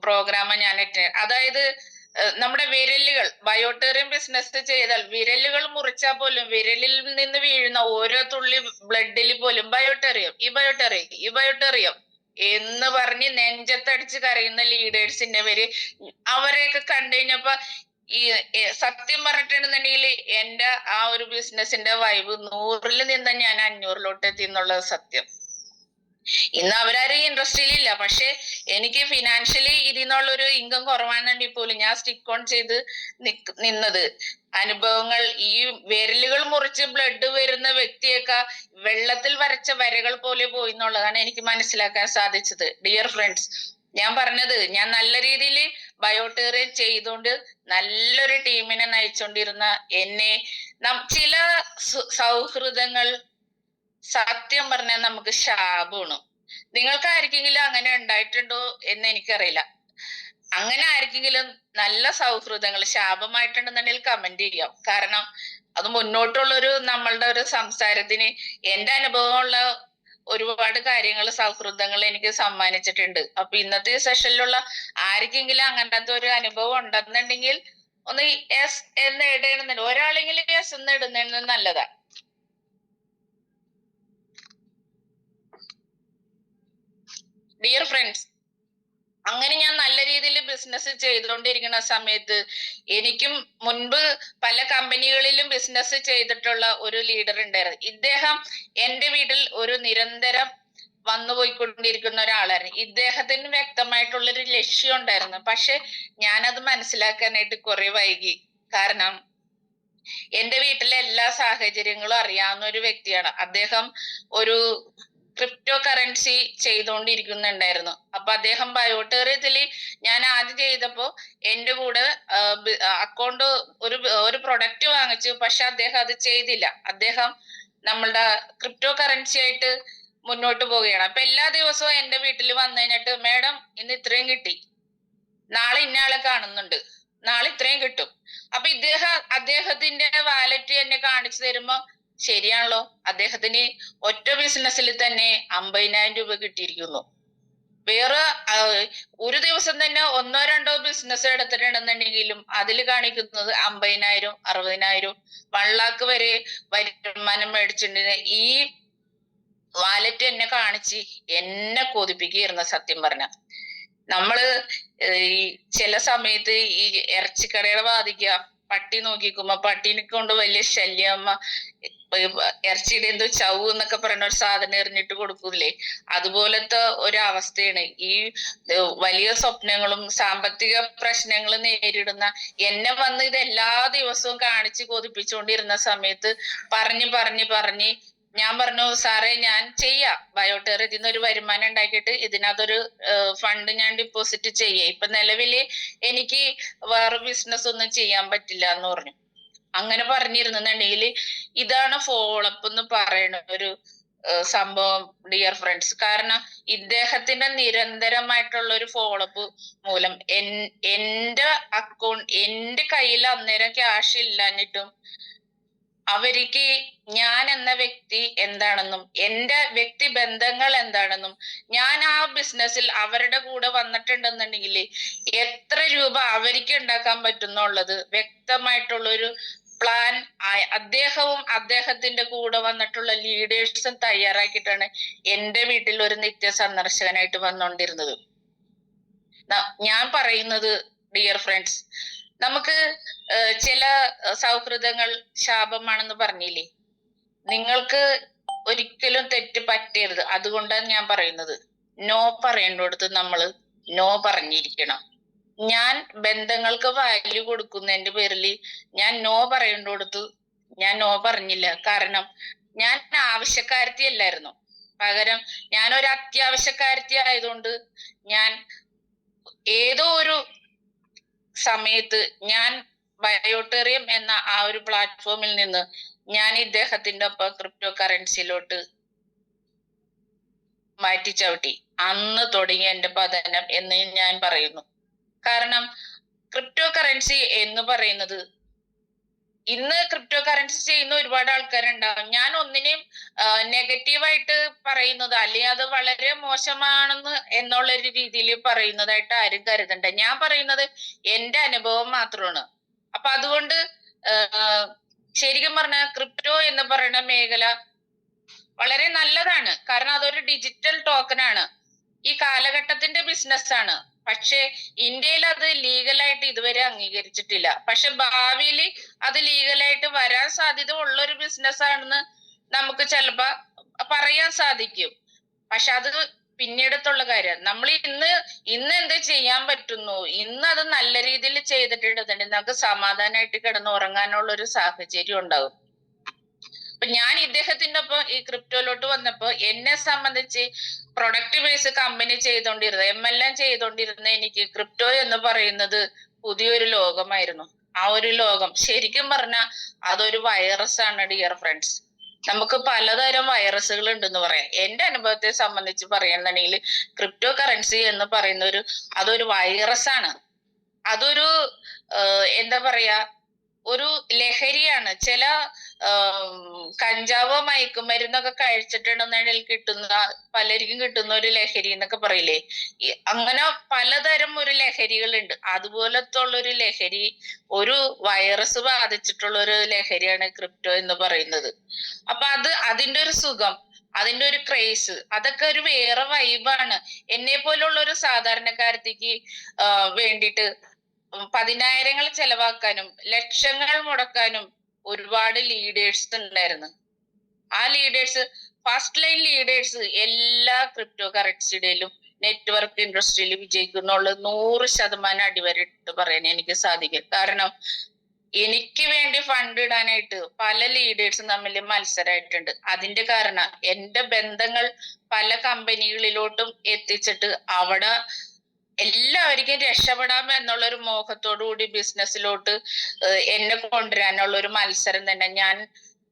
പ്രോഗ്രാം ഞാൻ അതായത് നമ്മുടെ വിരലുകൾ ബയോട്ടേറിയം ബിസിനസ് ചെയ്താൽ വിരലുകൾ മുറിച്ചാൽ പോലും വിരലിൽ നിന്ന് വീഴുന്ന ഓരോ തുള്ളി ബ്ലഡിൽ പോലും ബയോട്ടേറിയം എന്ന് പറഞ്ഞ് നെഞ്ചത്തടിച്ച് കരയുന്ന ലീഡേഴ്സിന്റെ പേര് അവരെയൊക്കെ കണ്ടു കഴിഞ്ഞപ്പോ ഈ സത്യം പറഞ്ഞിട്ടുണ്ടെന്നുണ്ടെങ്കിൽ എന്റെ ആ ഒരു ബിസിനസിന്റെ വൈബ് 100-ൽ നിന്ന് ഞാൻ 500-ലോട്ട് എത്തി എന്നുള്ളത് സത്യം. ഇന്ന് അവരാരും ഇൻഡസ്ട്രിയിലില്ല, പക്ഷെ എനിക്ക് ഫിനാൻഷ്യലി ഇതിൽ നിന്നുള്ളൊരു ഇൻകം കുറവാണെന്നുണ്ടെങ്കിൽ പോലും ഞാൻ സ്റ്റിക്ക് ഓൺ ചെയ്ത് നിന്നത് അനുഭവങ്ങൾ. ഈ വിരലുകൾ മുറിച്ച് ബ്ലഡ് വരുന്ന വ്യക്തിയൊക്കെ വെള്ളത്തിൽ വരച്ച വരകൾ പോലെ പോയി എന്നുള്ളതാണ് എനിക്ക് മനസ്സിലാക്കാൻ സാധിച്ചത്. ഡിയർ ഫ്രണ്ട്സ്, ഞാൻ പറഞ്ഞത് ഞാൻ നല്ല രീതിയിൽ ബയോട്ടേറിയം ചെയ്തുകൊണ്ട് നല്ലൊരു ടീമിനെ നയിച്ചുകൊണ്ടിരുന്ന എന്നെ ചില സൗഹൃദങ്ങൾ സത്യം പറഞ്ഞാൽ നമുക്ക് ശാപമാണ്. നിങ്ങൾക്ക് ആർക്കെങ്കിലും അങ്ങനെ ഉണ്ടായിട്ടുണ്ടോ എന്ന് എനിക്കറിയില്ല. അങ്ങനെ ആർക്കെങ്കിലും നല്ല സൗഹൃദങ്ങൾ ശാപമായിട്ടുണ്ടെന്നുണ്ടെങ്കിൽ കമന്റ് ചെയ്യാം. കാരണം അത് മുന്നോട്ടുള്ളൊരു നമ്മളുടെ ഒരു സംസാരത്തിന് എന്റെ അനുഭവമുള്ള ഒരുപാട് കാര്യങ്ങൾ സൗഹൃദങ്ങൾ എനിക്ക് സമ്മാനിച്ചിട്ടുണ്ട്. അപ്പൊ ഇന്നത്തെ സെഷനിലുള്ള ആർക്കെങ്കിലും അങ്ങനത്തെ ഒരു അനുഭവം ഉണ്ടെന്നുണ്ടെങ്കിൽ ഒന്ന് എസ് എന്ന് ഇടണമെന്നുണ്ട്. ഒരാളെങ്കിലും എസ് എന്ന് ഇടുന്നത് നല്ലതാ. ഡിയർ ഫ്രണ്ട്സ്, അങ്ങനെ ഞാൻ നല്ല രീതിയിൽ ബിസിനസ് ചെയ്തുകൊണ്ടിരിക്കുന്ന സമയത്ത് എനിക്കും മുൻപ് പല കമ്പനികളിലും ബിസിനസ് ചെയ്തിട്ടുള്ള ഒരു ലീഡർ ഉണ്ടായിരുന്നു. ഇദ്ദേഹം എന്റെ വീട്ടിൽ ഒരു നിരന്തരം വന്നുപോയിക്കൊണ്ടിരിക്കുന്ന ഒരാളായിരുന്നു. ഇദ്ദേഹത്തിന് വ്യക്തമായിട്ടുള്ളൊരു ലക്ഷ്യം ഉണ്ടായിരുന്നു. പക്ഷെ ഞാനത് മനസ്സിലാക്കാനായിട്ട് കുറെ വൈകി. കാരണം എന്റെ വീട്ടിലെ എല്ലാ സാഹചര്യങ്ങളും അറിയാവുന്ന ഒരു വ്യക്തിയാണ്. അദ്ദേഹം ഒരു ക്രിപ്റ്റോ കറൻസി ചെയ്തുകൊണ്ടിരിക്കുന്നുണ്ടായിരുന്നു. അപ്പൊ അദ്ദേഹം ബയോട്ടേറിയത്തില് ഞാൻ ആദ്യം ചെയ്തപ്പോ എന്റെ കൂടെ അക്കൗണ്ട് ഒരു പ്രൊഡക്റ്റ് വാങ്ങിച്ചു. പക്ഷെ അദ്ദേഹം അത് ചെയ്തില്ല. അദ്ദേഹം നമ്മളുടെ ക്രിപ്റ്റോ കറൻസി ആയിട്ട് മുന്നോട്ട് പോവുകയാണ്. അപ്പൊ എല്ലാ ദിവസവും എന്റെ വീട്ടിൽ വന്നു കഴിഞ്ഞിട്ട്, മേഡം ഇന്ന് ഇത്രയും കിട്ടി, നാളെ ഇന്നയാളെ കാണുന്നുണ്ട്, നാളെ ഇത്രയും കിട്ടും. അപ്പൊ അദ്ദേഹത്തിന്റെ വാലറ്റ് എന്നെ കാണിച്ചു തരുമ്പോ ശരിയാണല്ലോ, അദ്ദേഹത്തിന് ഒറ്റ ബിസിനസ്സിൽ തന്നെ 50,000 രൂപ കിട്ടിയിരിക്കുന്നു. വേറെ ഒരു ദിവസം തന്നെ 1-2 ബിസിനസ് എടുത്തിട്ടുണ്ടെന്നുണ്ടെങ്കിലും അതിൽ കാണിക്കുന്നത് 50,000, 60,000, 1 lakh വരെ വരുമാനം മേടിച്ചിട്ടുണ്ട്. ഈ വാലറ്റ് എന്നെ കാണിച്ച് എന്നെ കൊതിപ്പിക്കുകയായിരുന്നു സത്യം പറഞ്ഞ. നമ്മള് ഈ ചില സമയത്ത് ഈ ഇറച്ചിക്കടകളെ ബാധിക്കുക, പട്ടി നോക്കിക്കുമ്പോ പട്ടീനെ കൊണ്ട് വലിയ ശല്യം, ഇറച്ചിയുടെ എന്തോ ചവ് എന്നൊക്കെ പറയുന്ന ഒരു സാധനം എറിഞ്ഞിട്ട് കൊടുക്കൂലേ, അതുപോലത്തെ ഒരു അവസ്ഥയാണ്. ഈ വലിയ സ്വപ്നങ്ങളും സാമ്പത്തിക പ്രശ്നങ്ങളും നേരിടുന്ന എന്നെ വന്ന് ഇത് എല്ലാ ദിവസവും കാണിച്ച് കൊതിപ്പിച്ചുകൊണ്ടിരുന്ന സമയത്ത് പറഞ്ഞ് ഞാൻ പറഞ്ഞു, സാറേ ഞാൻ ചെയ്യാം, ബയോട്ടേറിയത്തിൽ നിന്ന് ഒരു വരുമാനം ഉണ്ടാക്കിയിട്ട് ഇതിനകത്തൊരു ഫണ്ട് ഞാൻ ഡിപ്പോസിറ്റ് ചെയ്യാം, ഇപ്പൊ നിലവില് എനിക്ക് വേറെ ബിസിനസ് ഒന്നും ചെയ്യാൻ പറ്റില്ല എന്ന് പറഞ്ഞു. അങ്ങനെ പറഞ്ഞിരുന്നുണ്ടെങ്കിൽ ഇതാണ് ഫോളോഅപ്പ് എന്ന് പറയുന്ന ഒരു സംഭവം ഡിയർ ഫ്രണ്ട്സ്. കാരണം ഇദ്ദേഹത്തിന്റെ നിരന്തരമായിട്ടുള്ള ഒരു ഫോളോഅപ്പ് മൂലം എന്റെ കയ്യിൽ അന്നേരം ക്യാഷ് ഇല്ലാഞ്ഞിട്ടും അവർക്ക് ഞാൻ എന്ന വ്യക്തി എന്താണെന്നും എന്റെ വ്യക്തി ബന്ധങ്ങൾ എന്താണെന്നും ഞാൻ ആ ബിസിനസ്സിൽ അവരുടെ കൂടെ വന്നിട്ടുണ്ടെന്നുണ്ടെങ്കിൽ എത്ര രൂപ അവർക്ക് ഉണ്ടാക്കാൻ പറ്റുന്നുള്ളത് വ്യക്തമായിട്ടുള്ളൊരു പ്ലാൻ അദ്ദേഹവും അദ്ദേഹത്തിന്റെ കൂടെ വന്നിട്ടുള്ള ലീഡേഴ്സും തയ്യാറാക്കിയിട്ടാണ് എന്റെ വീട്ടിൽ ഒരു നിത്യ സന്ദർശകനായിട്ട് വന്നുകൊണ്ടിരുന്നത്. ഞാൻ പറയുന്നത് ഡിയർ ഫ്രണ്ട്സ്, നമുക്ക് ചില സൗഹൃദങ്ങൾ ശാപമാണെന്ന് പറഞ്ഞില്ലേ, നിങ്ങൾക്ക് ഒരിക്കലും തെറ്റ് പറ്റരുത്. അതുകൊണ്ടാണ് ഞാൻ പറയുന്നത്, നോ പറയേണ്ടടുത്ത് നമ്മൾ നോ പറഞ്ഞിരിക്കണം. ഞാൻ ബന്ധങ്ങൾക്ക് വാല്യൂ കൊടുക്കുന്നതിന്റെ പേരിൽ ഞാൻ നോ പറയേണ്ടടുത്ത് ഞാൻ നോ പറഞ്ഞില്ല. കാരണം ഞാൻ ആവശ്യക്കാരത്തി അല്ലായിരുന്നു, പകരം ഞാനൊരു അത്യാവശ്യക്കാരത്തി ആയതുകൊണ്ട് ഞാൻ ഏതോ ഒരു സമയത്ത് ഞാൻ ബയോട്ടേറിയം എന്ന ആ ഒരു പ്ലാറ്റ്ഫോമിൽ നിന്ന് ഞാൻ ഇദ്ദേഹത്തിന്റെ ഒപ്പം ക്രിപ്റ്റോ കറൻസിയിലോട്ട് മാറ്റിച്ചവിട്ടി. അന്ന് തുടങ്ങി എന്റെ പതനം എന്ന് ഞാൻ പറയുന്നു. കാരണം ക്രിപ്റ്റോ കറൻസി എന്ന് പറയുന്നത്, ഇന്ന് ക്രിപ്റ്റോ കറൻസി ചെയ്യുന്ന ഒരുപാട് ആൾക്കാരുണ്ടാവും. ഞാൻ ഒന്നിനെയും നെഗറ്റീവായിട്ട് പറയുന്നത് അല്ലെങ്കിൽ അത് വളരെ മോശമാണെന്ന് എന്നുള്ള ഒരു രീതിയിൽ പറയുന്നതായിട്ട് ആരും കരുതണ്ട. ഞാൻ പറയുന്നത് എന്റെ അനുഭവം മാത്രമാണ്. അപ്പൊ അതുകൊണ്ട് ശരിക്കും പറഞ്ഞ ക്രിപ്റ്റോ എന്ന് പറയുന്ന മേഖല വളരെ നല്ലതാണ്. കാരണം അതൊരു ഡിജിറ്റൽ ടോക്കൺ ആണ്, ഈ കാലഘട്ടത്തിന്റെ ബിസിനസ് ആണ്. പക്ഷെ ഇന്ത്യയിൽ അത് ലീഗലായിട്ട് ഇതുവരെ അംഗീകരിച്ചിട്ടില്ല. പക്ഷെ ഭാവിയിൽ അത് ലീഗലായിട്ട് വരാൻ സാധ്യത ഉള്ള ഒരു ബിസിനസ് ആണെന്ന് നമുക്ക് ചിലപ്പോ പറയാൻ സാധിക്കും. പക്ഷെ അത് പിന്നീടത്തുള്ള കാര്യം. നമ്മൾ ഇന്ന് എന്ത് ചെയ്യാൻ പറ്റുന്നു, ഇന്ന് അത് നല്ല രീതിയിൽ ചെയ്തിട്ടുണ്ടെന്നുണ്ടെങ്കിൽ നമുക്ക് സമാധാനമായിട്ട് കിടന്ന് ഉറങ്ങാനുള്ള ഒരു സാഹചര്യം ഉണ്ടാകും. അപ്പൊ ഞാൻ ഇദ്ദേഹത്തിന്റെ ഒപ്പം ഈ ക്രിപ്റ്റോയിലോട്ട് വന്നപ്പോ എന്നെ സംബന്ധിച്ച് പ്രൊഡക്റ്റ് ബേസ് കമ്പനി ചെയ്തോണ്ടിരുന്നത്, MLM ചെയ്തോണ്ടിരുന്ന എനിക്ക് ക്രിപ്റ്റോ എന്ന് പറയുന്നത് പുതിയൊരു ലോകമായിരുന്നു. ആ ഒരു ലോകം ശരിക്കും പറഞ്ഞാൽ അതൊരു വൈറസ് ആണ് ഡിയർ ഫ്രണ്ട്സ്. നമുക്ക് പലതരം വൈറസുകൾ ഉണ്ടെന്ന് പറയാം. എന്റെ അനുഭവത്തെ സംബന്ധിച്ച് പറയുന്നുണ്ടെങ്കിൽ ക്രിപ്റ്റോ കറൻസി എന്ന് പറയുന്ന അതൊരു വൈറസ് ആണ്. അതൊരു എന്താ പറയാ, ഒരു ലഹരിയാണ്. ചില കഞ്ചാവോ മയക്കുമരുന്നൊക്കെ കഴിച്ചിട്ടുണ്ടെന്നുണ്ടെങ്കിൽ പലർക്കും കിട്ടുന്ന ഒരു ലഹരി എന്നൊക്കെ പറയില്ലേ, അങ്ങനെ പലതരം ഒരു ലഹരികളുണ്ട്. അതുപോലത്തെ ഉള്ളൊരു ലഹരി, ഒരു വൈറസ് ബാധിച്ചിട്ടുള്ള ഒരു ലഹരിയാണ് ക്രിപ്റ്റോ എന്ന് പറയുന്നത്. അപ്പൊ അതിന്റെ ഒരു സുഖം, അതിന്റെ ഒരു ക്രേസ്, അതൊക്കെ ഒരു വേറെ വൈബാണ്. എന്നെ പോലുള്ള ഒരു സാധാരണക്കാരത്തേക്ക് വേണ്ടിയിട്ട് പതിനായിരങ്ങൾ ചെലവാക്കാനും ലക്ഷങ്ങൾ മുടക്കാനും ഒരുപാട് ലീഡേഴ്സ് ഉണ്ടായിരുന്നു. ആ ലീഡേഴ്സ്, ഫസ്റ്റ് ലൈൻ ലീഡേഴ്സ് എല്ലാ ക്രിപ്റ്റോ കറൻസിയുടെയിലും നെറ്റ്വർക്ക് ഇൻഡസ്ട്രിയിൽ വിജയിക്കുന്നുള്ള 100% അടിവരയിട്ട് പറയാൻ എനിക്ക് സാധിക്കും. കാരണം എനിക്ക് വേണ്ടി ഫണ്ട് ഇടാനായിട്ട് പല ലീഡേഴ്സും തമ്മിൽ മത്സരമായിട്ടുണ്ട്. അതിന്റെ കാരണം എന്റെ ബന്ധങ്ങൾ പല കമ്പനികളിലോട്ടും എത്തിച്ചിട്ട് അവിടെ എല്ലാവർക്കും രക്ഷപ്പെടാം എന്നുള്ള ഒരു മോഹത്തോടു കൂടി ബിസിനസ്സിലോട്ട് എന്നെ കൊണ്ടുവരാനുള്ള ഒരു മത്സരം തന്നെ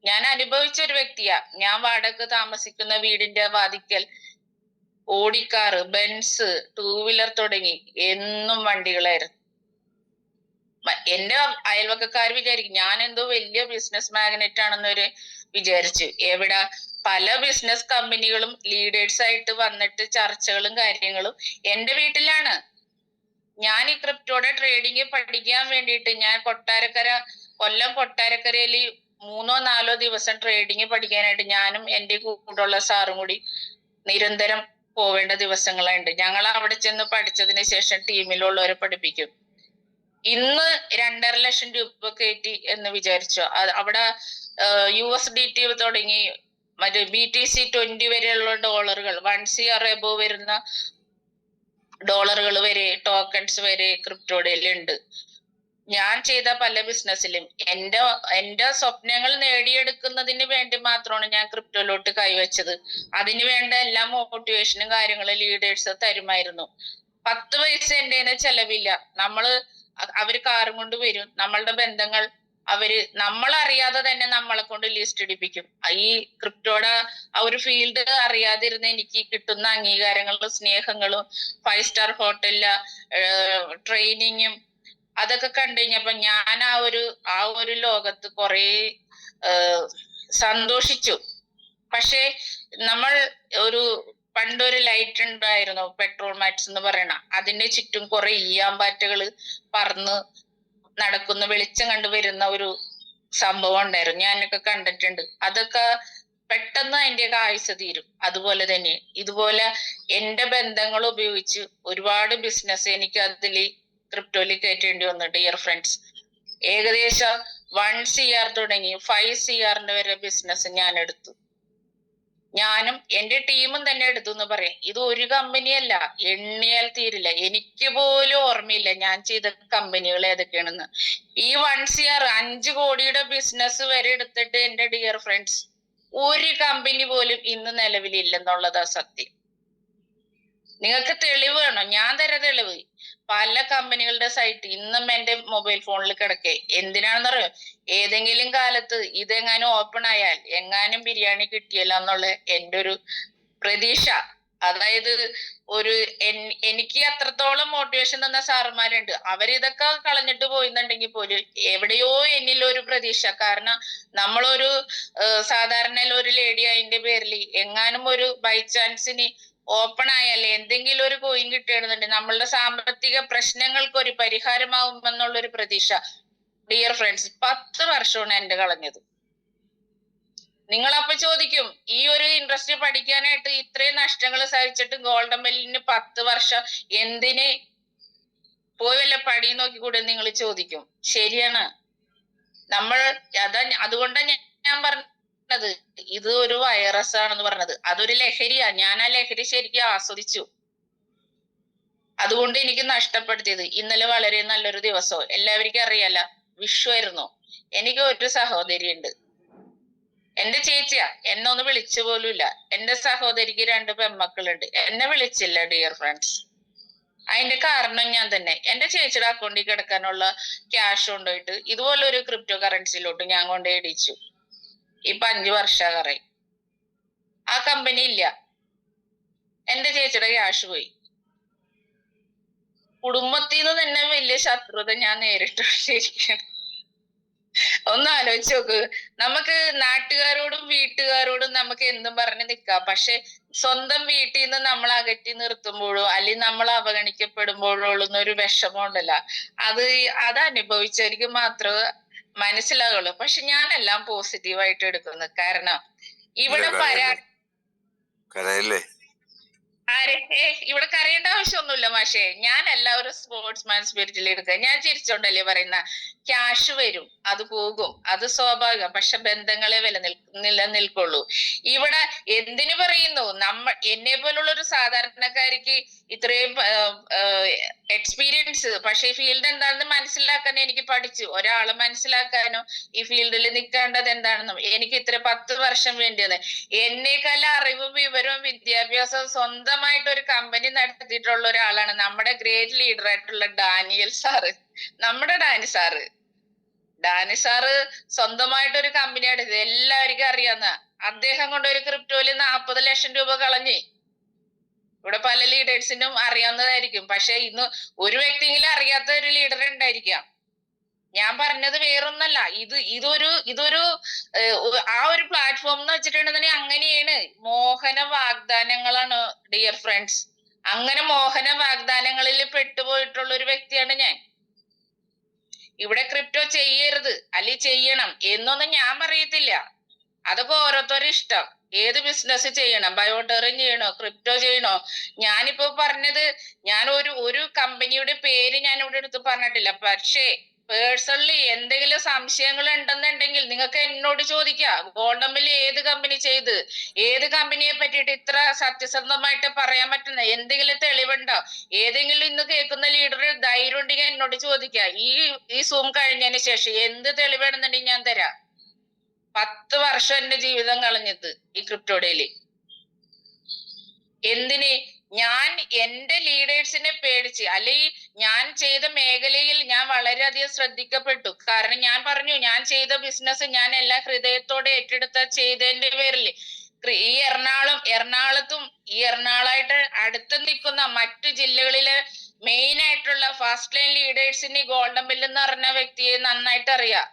ഞാൻ അനുഭവിച്ച ഒരു വ്യക്തിയാ. ഞാൻ വാടക താമസിക്കുന്ന വീടിന്റെ വാതിക്കൽ ഓടിക്കാറ്, ബെൻസ്, 2 വീലർ തുടങ്ങി എന്നും വണ്ടികളായിരുന്നു. എന്റെ അയൽവക്കക്കാർ വിചാരിക്കും ഞാൻ എന്തോ വലിയ ബിസിനസ് മാഗ്നറ്റ് ആണെന്നൊരു വിചാരിച്ചു. എവിടെ പല ബിസിനസ് കമ്പനികളും ലീഡേഴ്സ് ആയിട്ട് വന്നിട്ട് ചർച്ചകളും കാര്യങ്ങളും എന്റെ വീട്ടിലാണ്. ഞാൻ ഈ ക്രിപ്റ്റോയുടെ ട്രേഡിങ് പഠിക്കാൻ വേണ്ടിയിട്ട് ഞാൻ കൊല്ലം കൊട്ടാരക്കരയിൽ 3-4 ദിവസം ട്രേഡിങ് പഠിക്കാനായിട്ട് ഞാനും എന്റെ കൂടെയുള്ള സാറും കൂടി നിരന്തരം പോവേണ്ട ദിവസങ്ങളുണ്ട്. ഞങ്ങൾ അവിടെ ചെന്ന് പഠിച്ചതിന് ശേഷം ടീമിലുള്ളവരെ പഠിപ്പിക്കും. ഇന്ന് 2.5 ലക്ഷം രൂപ കയറ്റി എന്ന് വിചാരിച്ചു. അവിടെ USDT തുടങ്ങി മറ്റേ BTC 20 വരെയുള്ള ഡോളറുകൾ, 1 CR എബോവ് വരുന്ന ഡോളറുകൾ വരെ, ടോക്കൺസ് വരെ ക്രിപ്റ്റോയുടെ ഉണ്ട്. ഞാൻ ചെയ്ത പല ബിസിനസ്സിലും എന്റെ സ്വപ്നങ്ങൾ നേടിയെടുക്കുന്നതിന് വേണ്ടി മാത്രമാണ് ഞാൻ ക്രിപ്റ്റോയിലോട്ട് കൈവച്ചത്. അതിനു വേണ്ട എല്ലാ മോട്ടിവേഷനും കാര്യങ്ങളും ലീഡേഴ്സ് തരുമായിരുന്നു. 10 പൈസ എന്റെ ചെലവില്ല. അവര് കാറും കൊണ്ട് വരും. നമ്മളുടെ ബന്ധങ്ങൾ നമ്മളറിയാതെ തന്നെ നമ്മളെ കൊണ്ട് ലിസ്റ്റ് ഇടിപ്പിക്കും. ഈ ക്രിപ്റ്റോയുടെ ആ ഒരു ഫീൽഡ് അറിയാതിരുന്ന എനിക്ക് കിട്ടുന്ന അംഗീകാരങ്ങളും സ്നേഹങ്ങളും 5 സ്റ്റാർ ഹോട്ടലിലെ ട്രെയിനിങ്ങും അതൊക്കെ കണ്ടു കഴിഞ്ഞപ്പോ ഞാൻ ആ ഒരു ലോകത്ത് കുറെ സന്തോഷിച്ചു. പക്ഷെ നമ്മൾ പണ്ടൊരു ലൈറ്റ് ഉണ്ടായിരുന്നു, പെട്രോൾ മാക്സ് എന്ന് പറയണ, അതിന്റെ ചുറ്റും കുറെ ഈയാമ്പാറ്റകള് പറന്ന് നടക്കുന്ന വെളിച്ചം കണ്ടുവരുന്ന ഒരു സംഭവം ഉണ്ടായിരുന്നു. ഞാനൊക്കെ കണ്ടിട്ടുണ്ട്. അതൊക്കെ പെട്ടെന്ന് അതിന്റെയൊക്കെ ആയുസ് തീരും. അതുപോലെ തന്നെ ഇതുപോലെ എന്റെ ബന്ധങ്ങൾ ഉപയോഗിച്ച് ഒരുപാട് ബിസിനസ് എനിക്ക് ക്രിപ്റ്റോയിൽ കയറ്റേണ്ടി വന്നു ഡിയർ ഫ്രണ്ട്സ്. ഏകദേശം 1 CR തുടങ്ങി 5 CR വരെ ബിസിനസ് ഞാൻ എടുത്തു. ഞാനും എന്റെ ടീമും തന്നെ എടുത്തു എന്ന് പറയാം. ഇത് ഒരു കമ്പനിയല്ല, എണ്ണിയാൽ തീരില്ല. എനിക്ക് പോലും ഓർമ്മയില്ല ഞാൻ ചെയ്ത കമ്പനികൾ ഏതൊക്കെയാണെന്ന്. ഈ 1 CR 5 കോടിയുടെ ബിസിനസ് വരെ എടുത്തിട്ട് എന്റെ ഡിയർ ഫ്രണ്ട്സ് ഒരു കമ്പനി പോലും ഇന്ന് നിലവിലില്ലെന്നുള്ളതാ സത്യം. നിങ്ങൾക്ക് തെളിവ് വേണോ? ഞാൻ തരാം തെളിവ്. പല കമ്പനികളുടെ സൈറ്റ് ഇന്നും എന്റെ മൊബൈൽ ഫോണിൽ കിടക്കേ. എന്തിനാണെന്നറിയോ? ഏതെങ്കിലും കാലത്ത് ഇതെങ്ങാനും ഓപ്പൺ ആയാൽ എങ്ങാനും ബിരിയാണി കിട്ടിയല്ലോ എന്നുള്ള എന്റെ ഒരു പ്രതീക്ഷ. അതായത് ഒരു എനിക്ക് അത്രത്തോളം മോട്ടിവേഷൻ തന്ന സാറുമാരുണ്ട്. അവരിതൊക്കെ കളഞ്ഞിട്ട് പോയിന്നുണ്ടെങ്കിൽ പോലും എവിടെയോ എന്നിൽ ഒരു പ്രതീക്ഷ. കാരണം നമ്മളൊരു സാധാരണ ഒരു ലേഡി അതിന്റെ പേരിൽ എങ്ങാനും ഒരു ബൈ ചാൻസിന് ഓപ്പൺ ആയാലേ എന്തെങ്കിലും ഒരു കോയിൻ കിട്ടുകയാണെന്നുണ്ടെങ്കിൽ നമ്മളുടെ സാമ്പത്തിക പ്രശ്നങ്ങൾക്ക് ഒരു പരിഹാരമാവുമെന്നുള്ളൊരു പ്രതീക്ഷ. ഡിയർ ഫ്രണ്ട്സ്, 10 വർഷമാണ് എന്റെ കളഞ്ഞത്. നിങ്ങളപ്പൊ ചോദിക്കും, ഈ ഒരു ഇൻട്രസ്റ്റ് പഠിക്കാനായിട്ട് ഇത്രയും നഷ്ടങ്ങൾ സഹിച്ചിട്ട് ഗോൾഡൻ ബെല്ലിന് 10 വർഷം എന്തിന് പോയി വല്ല പടി നോക്കിക്കൂടെ നിങ്ങൾ ചോദിക്കും. ശരിയാണ്. നമ്മൾ അതുകൊണ്ടാണ് ഞാൻ പറഞ്ഞത് ഇത് ഒരു വൈറസ് ആണെന്ന് പറഞ്ഞത്. അതൊരു ലഹരിയാ. ഞാൻ ആ ലഹരി ശരിക്കും ആസ്വദിച്ചു. അതുകൊണ്ട് എനിക്ക് നഷ്ടപ്പെടുത്തിയത്. ഇന്നലെ വളരെ നല്ലൊരു ദിവസവും എല്ലാവർക്കും അറിയാല, വിഷു ആയിരുന്നു. എനിക്ക് ഒരു സഹോദരി ഉണ്ട്, എന്റെ ചേച്ചിയാ. എന്നെ ഒന്ന് വിളിച്ചു പോലുമില്ല. എന്റെ സഹോദരിക്ക് 2 പെൺമക്കളുണ്ട്. എന്നെ വിളിച്ചില്ല ഡിയർ ഫ്രണ്ട്സ്. അതിന്റെ കാരണം ഞാൻ തന്നെ. എന്റെ ചേച്ചിയുടെ അക്കൗണ്ടിൽ കിടക്കാനുള്ള ക്യാഷ് കൊണ്ടുപോയിട്ട് ഇതുപോലെ ഒരു ക്രിപ്റ്റോ കറൻസിയിലോട്ട് ഞാൻ കൊണ്ടുപോയി ഇടിച്ചു. ഇപ്പൊ 5 വർഷമായി. ആ കമ്പനി ഇല്ല. എന്റെ ചേച്ചിയുടെ ക്യാഷ് പോയി. കുടുംബത്തിൽ നിന്ന് തന്നെ വലിയ ശത്രുത ഞാൻ നേരിട്ടിരിക്കുകയാണ്. ഒന്ന് ആലോചിച്ച് നോക്ക്. നമുക്ക് നാട്ടുകാരോടും വീട്ടുകാരോടും നമുക്ക് എന്തും പറഞ്ഞ് നിൽക്കാം. പക്ഷെ സ്വന്തം വീട്ടിൽ നിന്ന് നമ്മൾ അകറ്റി നിർത്തുമ്പോഴോ അല്ലെങ്കിൽ നമ്മൾ അവഗണിക്കപ്പെടുമ്പോഴോ ഉള്ള ഒരു വിഷമം ഉണ്ടല്ലോ, അത് അനുഭവിച്ചവർക്ക് മാത്രമേ മനസ്സിലാകുള്ളൂ. പക്ഷെ ഞാനെല്ലാം പോസിറ്റീവായിട്ട് എടുക്കുന്നു. കാരണം ഇവിടെ ഇവിടെ കരയേണ്ട ആവശ്യമൊന്നുമില്ല മാഷേ. ഞാൻ എല്ലാവരും സ്പോർട്സ്മാൻ സ്പിരിറ്റിൽ എടുക്കുക. ഞാൻ ചിരിച്ചോണ്ടല്ലേ പറയുന്ന. ക്യാഷ് വരും, അത് പോകും, അത് സ്വാഭാവികം. പക്ഷെ ബന്ധങ്ങളെ നിലനിൽക്കുള്ളൂ. ഇവിടെ എന്തിനു പറയുന്നു, എന്നെ പോലുള്ള ഒരു സാധാരണക്കാരിക്ക് ഇത്രയും എക്സ്പീരിയൻസ്, പക്ഷെ ഫീൽഡ് എന്താണെന്ന് മനസ്സിലാക്കാൻ എനിക്ക് പഠിച്ചു. ഒരാളെ മനസ്സിലാക്കാനോ ഈ ഫീൽഡിൽ നിൽക്കേണ്ടത് എന്താണെന്നും എനിക്ക് ഇത്ര 10 വർഷം വേണ്ടിയത്. എന്നേക്കാൾ അറിവും വിവരവും വിദ്യാഭ്യാസവും സ്വന്തമായിട്ട് ഒരു കമ്പനി നടത്തിയിട്ടുള്ള ഒരാളാണ് നമ്മുടെ ഗ്രേറ്റ് ലീഡർ ആയിട്ടുള്ള ഡാനിയൽ സാറ്. നമ്മുടെ ഡാനി സാറ് സ്വന്തമായിട്ട് ഒരു കമ്പനി എടുത്തത് എല്ലാവർക്കും അറിയാവുന്ന. അദ്ദേഹം കൊണ്ട് ഒരു ക്രിപ്റ്റോയില് 40 ലക്ഷം രൂപ കളഞ്ഞ്. ഇവിടെ പല ലീഡേഴ്സിനും അറിയാവുന്നതായിരിക്കും. പക്ഷെ ഇന്ന് ഒരു വ്യക്തിയെങ്കിലും അറിയാത്ത ഒരു ലീഡർ ഉണ്ടായിരിക്കാം. ഞാൻ പറഞ്ഞത് വേറൊന്നല്ല. ഇതൊരു ആ ഒരു പ്ലാറ്റ്ഫോം എന്ന് വെച്ചിട്ടുണ്ടെങ്കിൽ അങ്ങനെയാണ്. മോഹന വാഗ്ദാനങ്ങളാണ് ഡിയർ ഫ്രണ്ട്സ്. അങ്ങനെ മോഹന വാഗ്ദാനങ്ങളിൽ പെട്ടുപോയിട്ടുള്ള ഒരു വ്യക്തിയാണ് ഞാൻ. ഇവിടെ ക്രിപ്റ്റോ ചെയ്യരുത് അല്ലെങ്കിൽ ചെയ്യണം എന്നൊന്നും ഞാൻ പറയത്തില്ല. അതൊക്കെ ഓരോരുത്തരും ഇഷ്ടം. ഏത് ബിസിനസ് ചെയ്യണം, ബയോടെറിൻ ചെയ്യണോ, ക്രിപ്റ്റോ ചെയ്യണോ. ഞാനിപ്പോ പറഞ്ഞത് ഞാൻ ഒരു കമ്പനിയുടെ പേര് ഞാൻ ഇവിടെ എടുത്ത് പറഞ്ഞിട്ടില്ല. പക്ഷേ പേഴ്സണലി എന്തെങ്കിലും സംശയങ്ങൾ ഉണ്ടെന്നുണ്ടെങ്കിൽ നിങ്ങൾക്ക് എന്നോട് ചോദിക്കാം. ഗോൾഡൻ ബെല്ല് ഏത് കമ്പനി ചെയ്ത്, ഏത് കമ്പനിയെ പറ്റിയിട്ട് ഇത്ര സത്യസന്ധമായിട്ട് പറയാൻ പറ്റുന്ന എന്തെങ്കിലും തെളിവുണ്ടോ? ഏതെങ്കിലും ഇന്ന് കേൾക്കുന്ന ലീഡർ ധൈര്യം ഉണ്ടെങ്കിൽ എന്നോട് ചോദിക്കാം. ഈ സൂം കഴിഞ്ഞതിന് ശേഷം എന്ത് തെളിവേണമെന്നുണ്ടെങ്കിൽ ഞാൻ തരാം. 10 വർഷം എന്റെ ജീവിതം കളഞ്ഞത് ഈ ക്രിപ്റ്റോഡേയില്. എന്തിന്? ഞാൻ എന്റെ ലീഡേഴ്സിനെ പേടിച്ച്, അല്ലെങ്കിൽ ഞാൻ ചെയ്ത മേഖലയിൽ ഞാൻ വളരെയധികം ശ്രദ്ധിക്കപ്പെട്ടു. കാരണം ഞാൻ പറഞ്ഞു, ഞാൻ ചെയ്ത ബിസിനസ് ഞാൻ എല്ലാ ഹൃദയത്തോടെ ഏറ്റെടുത്ത ചെയ്തതിന്റെ പേരിൽ ഈ എറണാകുളത്തും ഈ എറണാകുളമായിട്ട് അടുത്ത് നിൽക്കുന്ന മറ്റു ജില്ലകളിലെ മെയിൻ ആയിട്ടുള്ള ഫസ്റ്റ് ലൈൻ ലീഡേഴ്സിന് ഗോൾഡൻ ബെല്ല് എന്ന് പറഞ്ഞ വ്യക്തിയെ നന്നായിട്ട് അറിയാം.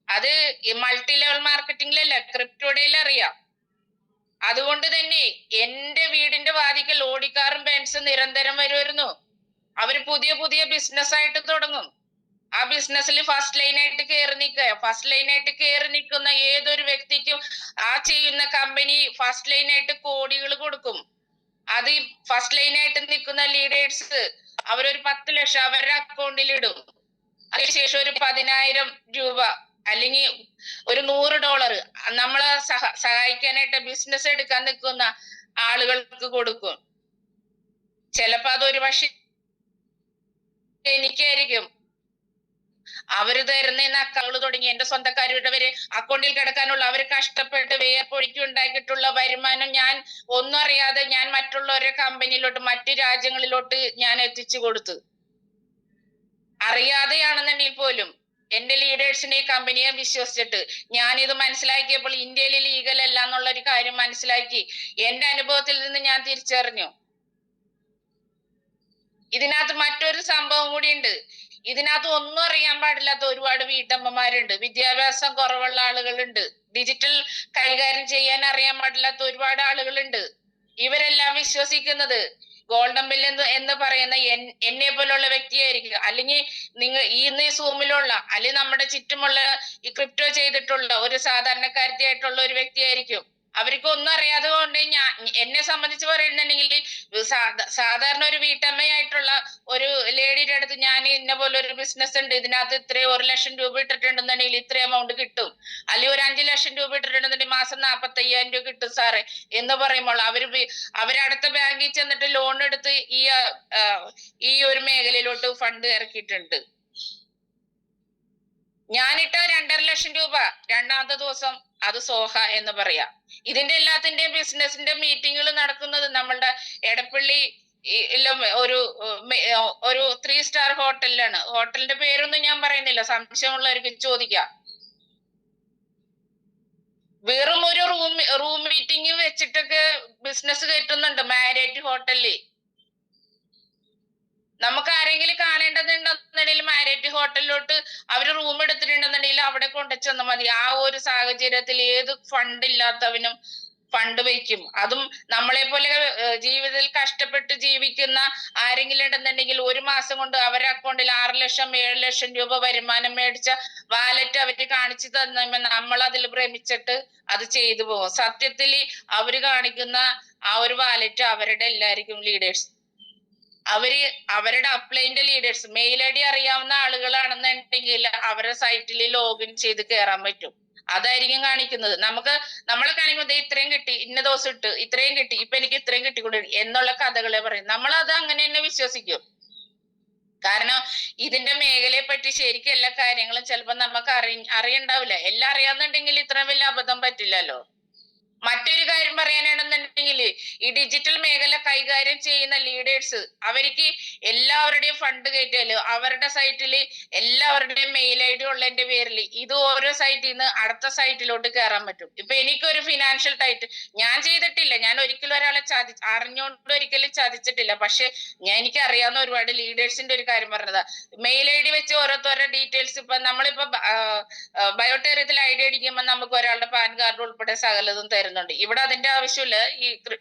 അത് മൾട്ടി ലെവൽ മാർക്കറ്റിംഗിലല്ല, ക്രിപ്റ്റോഡേയിൽ അറിയാം. അതുകൊണ്ട് തന്നെ എന്റെ വീടിന്റെ വാതിക്കൽ ഓടിക്കാറും ബെൻസും നിരന്തരം വരുമായിരുന്നു. അവര് പുതിയ പുതിയ ബിസിനസ് ആയിട്ട് തുടങ്ങും. ആ ബിസിനസ്സിൽ ഫസ്റ്റ് ലൈനായിട്ട് കയറി നിൽക്കുന്ന ഏതൊരു വ്യക്തിക്കും ആ ചെയ്യുന്ന കമ്പനി ഫസ്റ്റ് ലൈനായിട്ട് കോടികൾ കൊടുക്കും. അത് ഈ ഫസ്റ്റ് ലൈനായിട്ട് നിൽക്കുന്ന ലീഡേഴ്സ് അവരൊരു 10 ലക്ഷം അവരുടെ അക്കൗണ്ടിൽ ഇടും. അതിനുശേഷം ഒരു 10,000 രൂപ അല്ലെങ്കിൽ ഒരു $100 നമ്മളെ സഹായിക്കാനായിട്ട് ബിസിനസ് എടുക്കാൻ നിൽക്കുന്ന ആളുകൾക്ക് കൊടുക്കും. ചിലപ്പോ അതൊരു പക്ഷെ എനിക്കായിരിക്കും. അവര് തരുന്ന അക്കൗണ്ട് തുടങ്ങി എന്റെ സ്വന്തക്കാരുടെ വരെ അക്കൗണ്ടിൽ കിടക്കാനുള്ള അവര് കഷ്ടപ്പെട്ട് വേർപ്പൊഴിക്ക് ഉണ്ടാക്കിയിട്ടുള്ള വരുമാനം ഞാൻ ഒന്നും അറിയാതെ ഞാൻ മറ്റുള്ളവരുടെ കമ്പനിയിലോട്ട് മറ്റു രാജ്യങ്ങളിലോട്ട് ഞാൻ എത്തിച്ചു കൊടുത്തു. അറിയാതെയാണെന്നുണ്ടെങ്കിൽ പോലും എന്റെ ലീഡേഴ്സിനെ കമ്പനിയെ വിശ്വസിച്ചിട്ട് ഞാനിത് മനസ്സിലാക്കിയപ്പോൾ ഇന്ത്യയിൽ ലീഗൽ അല്ല എന്നുള്ള ഒരു കാര്യം മനസ്സിലാക്കി. എന്റെ അനുഭവത്തിൽ നിന്ന് ഞാൻ തിരിച്ചറിഞ്ഞു. ഇതിനകത്ത് മറ്റൊരു സംഭവം കൂടിയുണ്ട്. ഇതിനകത്ത് ഒന്നും അറിയാൻ പാടില്ലാത്ത ഒരുപാട് വീട്ടമ്മമാരുണ്ട്, വിദ്യാഭ്യാസം കുറവുള്ള ആളുകളുണ്ട്, ഡിജിറ്റൽ കൈകാര്യം ചെയ്യാൻ അറിയാൻ പാടില്ലാത്ത ഒരുപാട് ആളുകളുണ്ട്. ഇവരെല്ലാം വിശ്വസിക്കുന്നത് ഗോൾഡൻ ബിൽ എന്ന് പറയുന്ന എന്നെ പോലുള്ള വ്യക്തിയായിരിക്കും, അല്ലെങ്കിൽ നിങ്ങൾ ഇന്ന് സൂമിലുള്ള അല്ലെങ്കിൽ നമ്മുടെ ചുറ്റുമുള്ള ഈ ക്രിപ്റ്റോ ചെയ്തിട്ടുള്ള ഒരു സാധാരണക്കാരിയായിട്ടുള്ള ഒരു വ്യക്തിയായിരിക്കും. അവർക്ക് ഒന്നും അറിയാതെ കൊണ്ട് എന്നെ സംബന്ധിച്ച് പറയുന്നുണ്ടെങ്കിൽ സാധാരണ ഒരു വീട്ടമ്മയായിട്ടുള്ള ഒരു ലേഡിയുടെ അടുത്ത് ഞാൻ ഇന്ന പോലെ ഒരു ബിസിനസ് ഉണ്ട്, ഇതിനകത്ത് ഇത്രയും 1 ലക്ഷം രൂപ ഇട്ടിട്ടുണ്ടെന്നുണ്ടെങ്കിൽ ഇത്ര എമൗണ്ട് കിട്ടും, അല്ലെങ്കിൽ ഒരു 5 ലക്ഷം രൂപ ഇട്ടിട്ടുണ്ടെന്നുണ്ടെങ്കിൽ മാസം 45,000 രൂപ കിട്ടും സാറേ എന്ന് പറയുമ്പോൾ അവരടുത്ത ബാങ്കിൽ ചെന്നിട്ട് ലോൺ എടുത്ത് ഈ ഒരു മേഖലയിലോട്ട് ഫണ്ട് ഇറക്കിയിട്ടുണ്ട്. ഞാനിട്ട 2.5 ലക്ഷം രൂപ രണ്ടാമത്തെ ദിവസം അത് സോഹ എന്ന് പറയാം. ഇതിന്റെ എല്ലാത്തിന്റെയും ബിസിനസിന്റെ മീറ്റിങ്ങുകൾ നടക്കുന്നത് നമ്മളുടെ എടപ്പള്ളി ഒരു 3 സ്റ്റാർ ഹോട്ടലിലാണ്. ഹോട്ടലിന്റെ പേരൊന്നും ഞാൻ പറയുന്നില്ല, സംശയമുള്ളവർക്ക് ചോദിക്കാം. വെറും ഒരു റൂം മീറ്റിംഗ് വെച്ചിട്ടൊക്കെ ബിസിനസ് കയറ്റുന്നുണ്ട് മാരിയറ്റ് ഹോട്ടലില്. നമുക്ക് ആരെങ്കിലും കാണേണ്ടതുണ്ടെന്നുണ്ടെങ്കിൽ മാരിയറ്റ് ഹോട്ടലിലോട്ട് അവര് റൂം എടുത്തിട്ടുണ്ടെന്നുണ്ടെങ്കിൽ അവിടെ കൊണ്ടുചെന്നാൽ മതി. ആ ഒരു സാഹചര്യത്തിൽ ഏത് ഫണ്ട് ഇല്ലാത്തവനും ഫണ്ട് വയ്ക്കും. അതും നമ്മളെ പോലെ ജീവിതത്തിൽ കഷ്ടപ്പെട്ട് ജീവിക്കുന്ന ആരെങ്കിലും ഉണ്ടെന്നുണ്ടെങ്കിൽ 1 മാസം കൊണ്ട് അവരുടെ അക്കൗണ്ടിൽ 6 ലക്ഷം 7 ലക്ഷം രൂപ വരുമാനം മേടിച്ച വാലറ്റ് അവര് കാണിച്ചു തന്ന നമ്മൾ അതിൽ ഭ്രമിച്ചിട്ട് അത് ചെയ്തു പോകും. സത്യത്തിൽ അവര് കാണിക്കുന്ന ആ ഒരു വാലറ്റ് അവരുടെ എല്ലാവർക്കും ലീഡേഴ്സ്, അവരുടെ അപ്ലൈന്റെ ലീഡേഴ്സ്, മെയിൽ ഐ ഡി അറിയാവുന്ന ആളുകളാണെന്നുണ്ടെങ്കിൽ അവരുടെ സൈറ്റിൽ ലോഗിൻ ചെയ്ത് കയറാൻ പറ്റും. അതായിരിക്കും കാണിക്കുന്നത്. നമ്മളെ കാണിക്കുന്നത് ഇത്രയും കിട്ടി, ഇന്ന ദിവസം ഇട്ട് ഇത്രയും കിട്ടി, ഇപ്പൊ എനിക്ക് ഇത്രയും കിട്ടിക്കൊണ്ട് എന്നുള്ള കഥകളെ പറയും. നമ്മളത് അങ്ങനെ തന്നെ വിശ്വസിക്കും. കാരണം ഇതിന്റെ മേഖലയെ പറ്റി ശരിക്കും എല്ലാ കാര്യങ്ങളും ചിലപ്പോ നമുക്ക് അറിയണ്ടാവില്ല. എല്ലാം അറിയാന്നുണ്ടെങ്കിൽ ഇത്രയും വലിയ അബദ്ധം പറ്റില്ലല്ലോ. മറ്റൊരു കാര്യം പറയാനാണെന്നുണ്ടെങ്കിൽ ഈ ഡിജിറ്റൽ മേഖല കൈകാര്യം ചെയ്യുന്ന ലീഡേഴ്സ് അവർക്ക് എല്ലാവരുടെയും ഫണ്ട് കയറ്റിയാല് അവരുടെ സൈറ്റിൽ എല്ലാവരുടെയും മെയിൽ ഐ ഡി ഉള്ളതിന്റെ പേരിൽ ഇത് ഓരോ സൈറ്റിൽ നിന്ന് അടുത്ത സൈറ്റിലോട്ട് കയറാൻ പറ്റും. ഇപ്പൊ എനിക്കൊരു ഫിനാൻഷ്യൽ ടൈറ്റ് ഞാൻ ചെയ്തിട്ടില്ല, ഞാൻ ഒരിക്കലും ഒരാളെ അറിഞ്ഞുകൊണ്ട് ഒരിക്കലും ചതിച്ചിട്ടില്ല. പക്ഷെ എനിക്ക് അറിയാവുന്ന ഒരുപാട് ലീഡേഴ്സിന്റെ ഒരു കാര്യം പറഞ്ഞതാ, മെയിൽ ഐ ഡി വെച്ച് ഓരോരുത്തരുടെ ഡീറ്റെയിൽസ് ഇപ്പൊ നമ്മളിപ്പോ ബയോടെറിയത്തിൽ ഐ ഡി അടിക്കുമ്പോൾ നമുക്ക് ഒരാളുടെ പാൻ കാർഡ് ഉൾപ്പെടെ സകലതും തരുന്നുണ്ട്. ഇവിടെ അതിന്റെ ആവശ്യമില്ല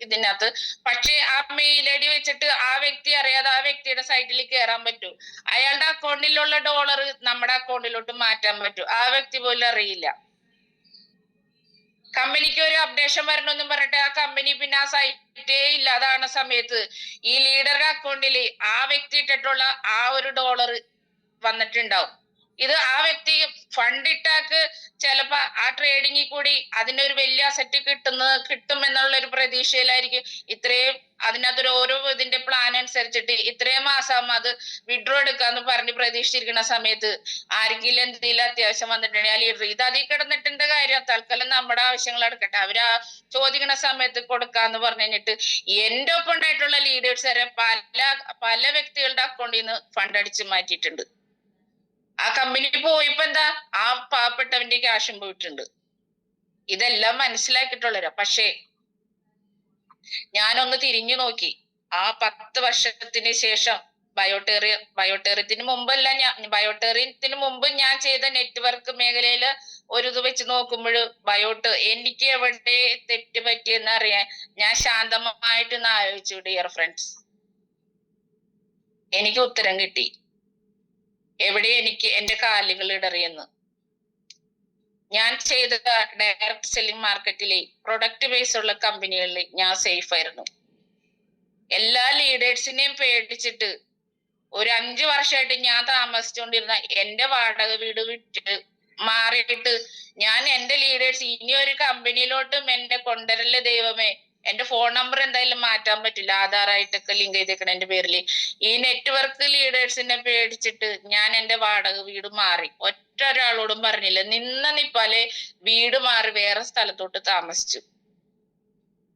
ഇതിനകത്ത്. പക്ഷെ ആ മെയിൽ ഐ ഡി വെച്ചിട്ട് ആ വ്യക്തി അറിയാതെ ആ വ്യക്തിയുടെ സൈറ്റിൽ കയറാൻ പറ്റും. അയാളുടെ അക്കൗണ്ടിലുള്ള ഡോളർ നമ്മുടെ അക്കൗണ്ടിലോട്ട് മാറ്റാൻ പറ്റും. ആ വ്യക്തി പോലും അറിയില്ല. കമ്പനിക്ക് ഒരു അപ്ഡേഷൻ വരണമെന്നും പറഞ്ഞിട്ട് ആ കമ്പനി പിന്നെ ആ സൈറ്റേ ഇല്ലാതാണ സമയത്ത് ഈ ലീഡറുടെ അക്കൗണ്ടിൽ ആ വ്യക്തി ഇട്ടിട്ടുള്ള ആ ഒരു ഡോളർ വന്നിട്ടുണ്ടാവും. ഇത് ആ വ്യക്തി ഫണ്ട് ഇട്ടാക്ക് ചിലപ്പോ ആ ട്രേഡിങ്ങിൽ കൂടി അതിനൊരു വലിയ അസറ്റ് കിട്ടും എന്നുള്ള ഒരു പ്രതീക്ഷയിലായിരിക്കും ഇത്രയും അതിനകത്തൊരു ഓരോ ഇതിന്റെ പ്ലാൻ അനുസരിച്ചിട്ട് ഇത്രയും മാസം അത് വിഡ്രോ എടുക്കാന്ന് പറഞ്ഞ് പ്രതീക്ഷിച്ചിരിക്കുന്ന സമയത്ത് ആർക്കെങ്കിലും എന്തെങ്കിലും അത്യാവശ്യം വന്നിട്ടുണ്ടെങ്കിൽ ആ ലീഡർ ഇത് അതിൽ കിടന്നിട്ടുണ്ട് കാര്യം തൽക്കാലം നമ്മുടെ ആവശ്യങ്ങൾ എടുക്കട്ടെ അവര് ചോദിക്കുന്ന സമയത്ത് കൊടുക്കാന്ന് പറഞ്ഞു കഴിഞ്ഞിട്ട് എന്റെ ഒപ്പം ഉണ്ടായിട്ടുള്ള ലീഡേഴ്സ് വരെ പല വ്യക്തികളുടെ അക്കൗണ്ടിൽ നിന്ന് ഫണ്ട് അടിച്ചു മാറ്റിയിട്ടുണ്ട്. ആ കമ്പനി പോയപ്പോ എന്താ ആ പാവപ്പെട്ടവന്റെ ക്യാഷും പോയിട്ടുണ്ട്. ഇതെല്ലാം മനസ്സിലാക്കിയിട്ടുള്ളവരാ. പക്ഷേ ഞാനൊന്ന് തിരിഞ്ഞു നോക്കി ആ 10 വർഷത്തിന് ശേഷം ബയോടെറിയത്തിന് മുമ്പ് ഞാൻ ചെയ്ത നെറ്റ്വർക്ക് മേഖലയിൽ ഒരു ഇത് വെച്ച് നോക്കുമ്പോൾ എനിക്ക് എവിടെ തെറ്റ് പറ്റിയെന്ന് അറിയാൻ ഞാൻ ശാന്തമായിട്ടൊന്ന് ആലോചിച്ചു. ഡിയർ ഫ്രണ്ട്സ്, എനിക്ക് ഉത്തരം കിട്ടി എവിടെ എനിക്ക് എന്റെ കാലുകൾ ഇടറിയെന്ന്. ഞാൻ ചെയ്ത ഡയറക്ട് സെല്ലിംഗ് മാർക്കറ്റിലെ പ്രൊഡക്റ്റ് ബേസ് ഉള്ള കമ്പനികളിൽ ഞാൻ സേഫ് ആയിരുന്നു. എല്ലാ ലീഡേഴ്സിനെയും പേടിച്ചിട്ട് ഒരു 5 വർഷമായിട്ട് ഞാൻ താമസിച്ചുകൊണ്ടിരുന്ന എന്റെ വാടക വീട് വിറ്റ് മാറിയിട്ട് ഞാൻ എന്റെ ലീഡേഴ്സ് ഇനി ഒരു കമ്പനിയിലോട്ടും എന്നെ കൊണ്ടുവരല്ലേ ദൈവമേ. എന്റെ ഫോൺ നമ്പർ എന്തായാലും മാറ്റാൻ പറ്റില്ല, ആധാറായിട്ടൊക്കെ ലിങ്ക് ചെയ്തേക്കണം എന്റെ പേരിൽ. ഈ നെറ്റ്വർക്ക് ലീഡേഴ്സിനെ പേടിച്ചിട്ട് ഞാൻ എന്റെ വാടക വീട് മാറി. ഒറ്റ ഒരാളോടും പറഞ്ഞില്ല, നിപ്പാലെ വീട് മാറി വേറെ സ്ഥലത്തോട്ട് താമസിച്ചു.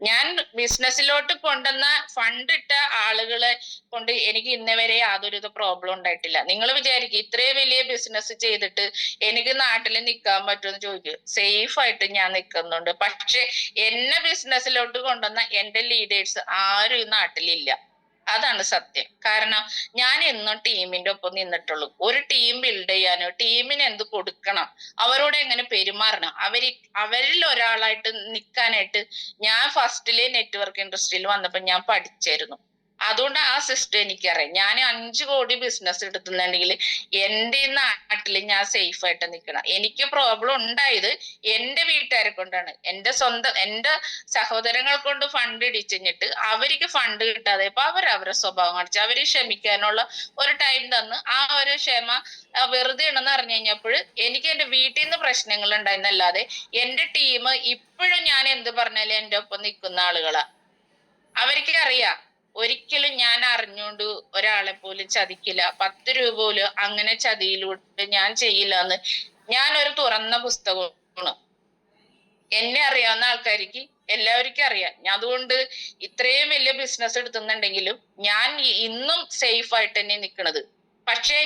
ഞാൻ ബിസിനസ്സിലോട്ട് കൊണ്ടുവന്ന ഫണ്ട് ഇട്ട ആളുകളെ കൊണ്ട് എനിക്ക് ഇന്നവരെ യാതൊരു പ്രോബ്ലം ഉണ്ടായിട്ടില്ല. നിങ്ങൾ വിചാരിക്കും ഇത്രയും വലിയ ബിസിനസ് ചെയ്തിട്ട് എനിക്ക് നാട്ടിൽ നിൽക്കാൻ പറ്റുമെന്ന് ചോദിക്കും. സേഫ് ആയിട്ട് ഞാൻ നിൽക്കുന്നുണ്ട്. പക്ഷെ എന്നെ ബിസിനസ്സിലോട്ട് കൊണ്ടുവന്ന എന്റെ ലീഡേഴ്സ് ആരും ഈ നാട്ടിലില്ല. അതാണ് സത്യം. കാരണം ഞാൻ എന്നും ടീമിന്റെ ഒപ്പം നിന്നിട്ടുള്ളൂ. ഒരു ടീം ബിൽഡ് ചെയ്യാനോ ടീമിന് എന്ത് കൊടുക്കണം, അവരോട് എങ്ങനെ പെരുമാറണം, അവരിൽ ഒരാളായിട്ട് നിൽക്കാനായിട്ട് ഞാൻ ഫസ്റ്റിലെ നെറ്റ്വർക്ക് ഇൻഡസ്ട്രിയിൽ വന്നപ്പോൾ ഞാൻ പഠിച്ചായിരുന്നു. അതുകൊണ്ട് ആ സിസ്റ്റം എനിക്കറിയാം. ഞാൻ 5 കോടി ബിസിനസ് എടുത്തുന്നുണ്ടെങ്കിൽ എന്റെ നാട്ടിൽ ഞാൻ സേഫ് ആയിട്ട് നിൽക്കണം. എനിക്ക് പ്രോബ്ലം ഉണ്ടായത് എന്റെ വീട്ടുകാരെ കൊണ്ടാണ്. എന്റെ സഹോദരങ്ങൾ കൊണ്ട് ഫണ്ട് ഇടിച്ചിട്ട് അവർക്ക് ഫണ്ട് കിട്ടാതെ ഇപ്പൊ അവരവരുടെ സ്വഭാവം കാണിച്ചു. അവര് ക്ഷമിക്കാനുള്ള ഒരു ടൈം തന്ന് ആ ഒരു ക്ഷമ വെറുതെ ആണെന്ന് അറിഞ്ഞു കഴിഞ്ഞപ്പോൾ എനിക്ക് എന്റെ വീട്ടിൽ നിന്ന് പ്രശ്നങ്ങൾ ഉണ്ടായിരുന്നല്ലാതെ എന്റെ ടീം ഇപ്പോഴും ഞാൻ എന്ത് പറഞ്ഞാലും എന്റെ ഒപ്പം നിൽക്കുന്ന ആളുകളാ. അവർക്ക് അറിയാം ഒരിക്കലും ഞാൻ അറിഞ്ഞുകൊണ്ട് ഒരാളെ പോലും ചതിക്കില്ല. 10 രൂപ പോലും അങ്ങനെ ചതിയിലൂടെ ഞാൻ ചെയ്യില്ല എന്ന് ഞാനൊരു തുറന്ന പുസ്തകമാണ്. എന്നെ അറിയാവുന്ന ആൾക്കാർക്ക് എല്ലാവർക്കും അറിയാം. അതുകൊണ്ട് ഇത്രയും വലിയ ബിസിനസ് എടുത്തുന്നുണ്ടെങ്കിലും ഞാൻ ഇന്നും സേഫ് ആയിട്ട് തന്നെ നിൽക്കുന്നത്. പക്ഷെ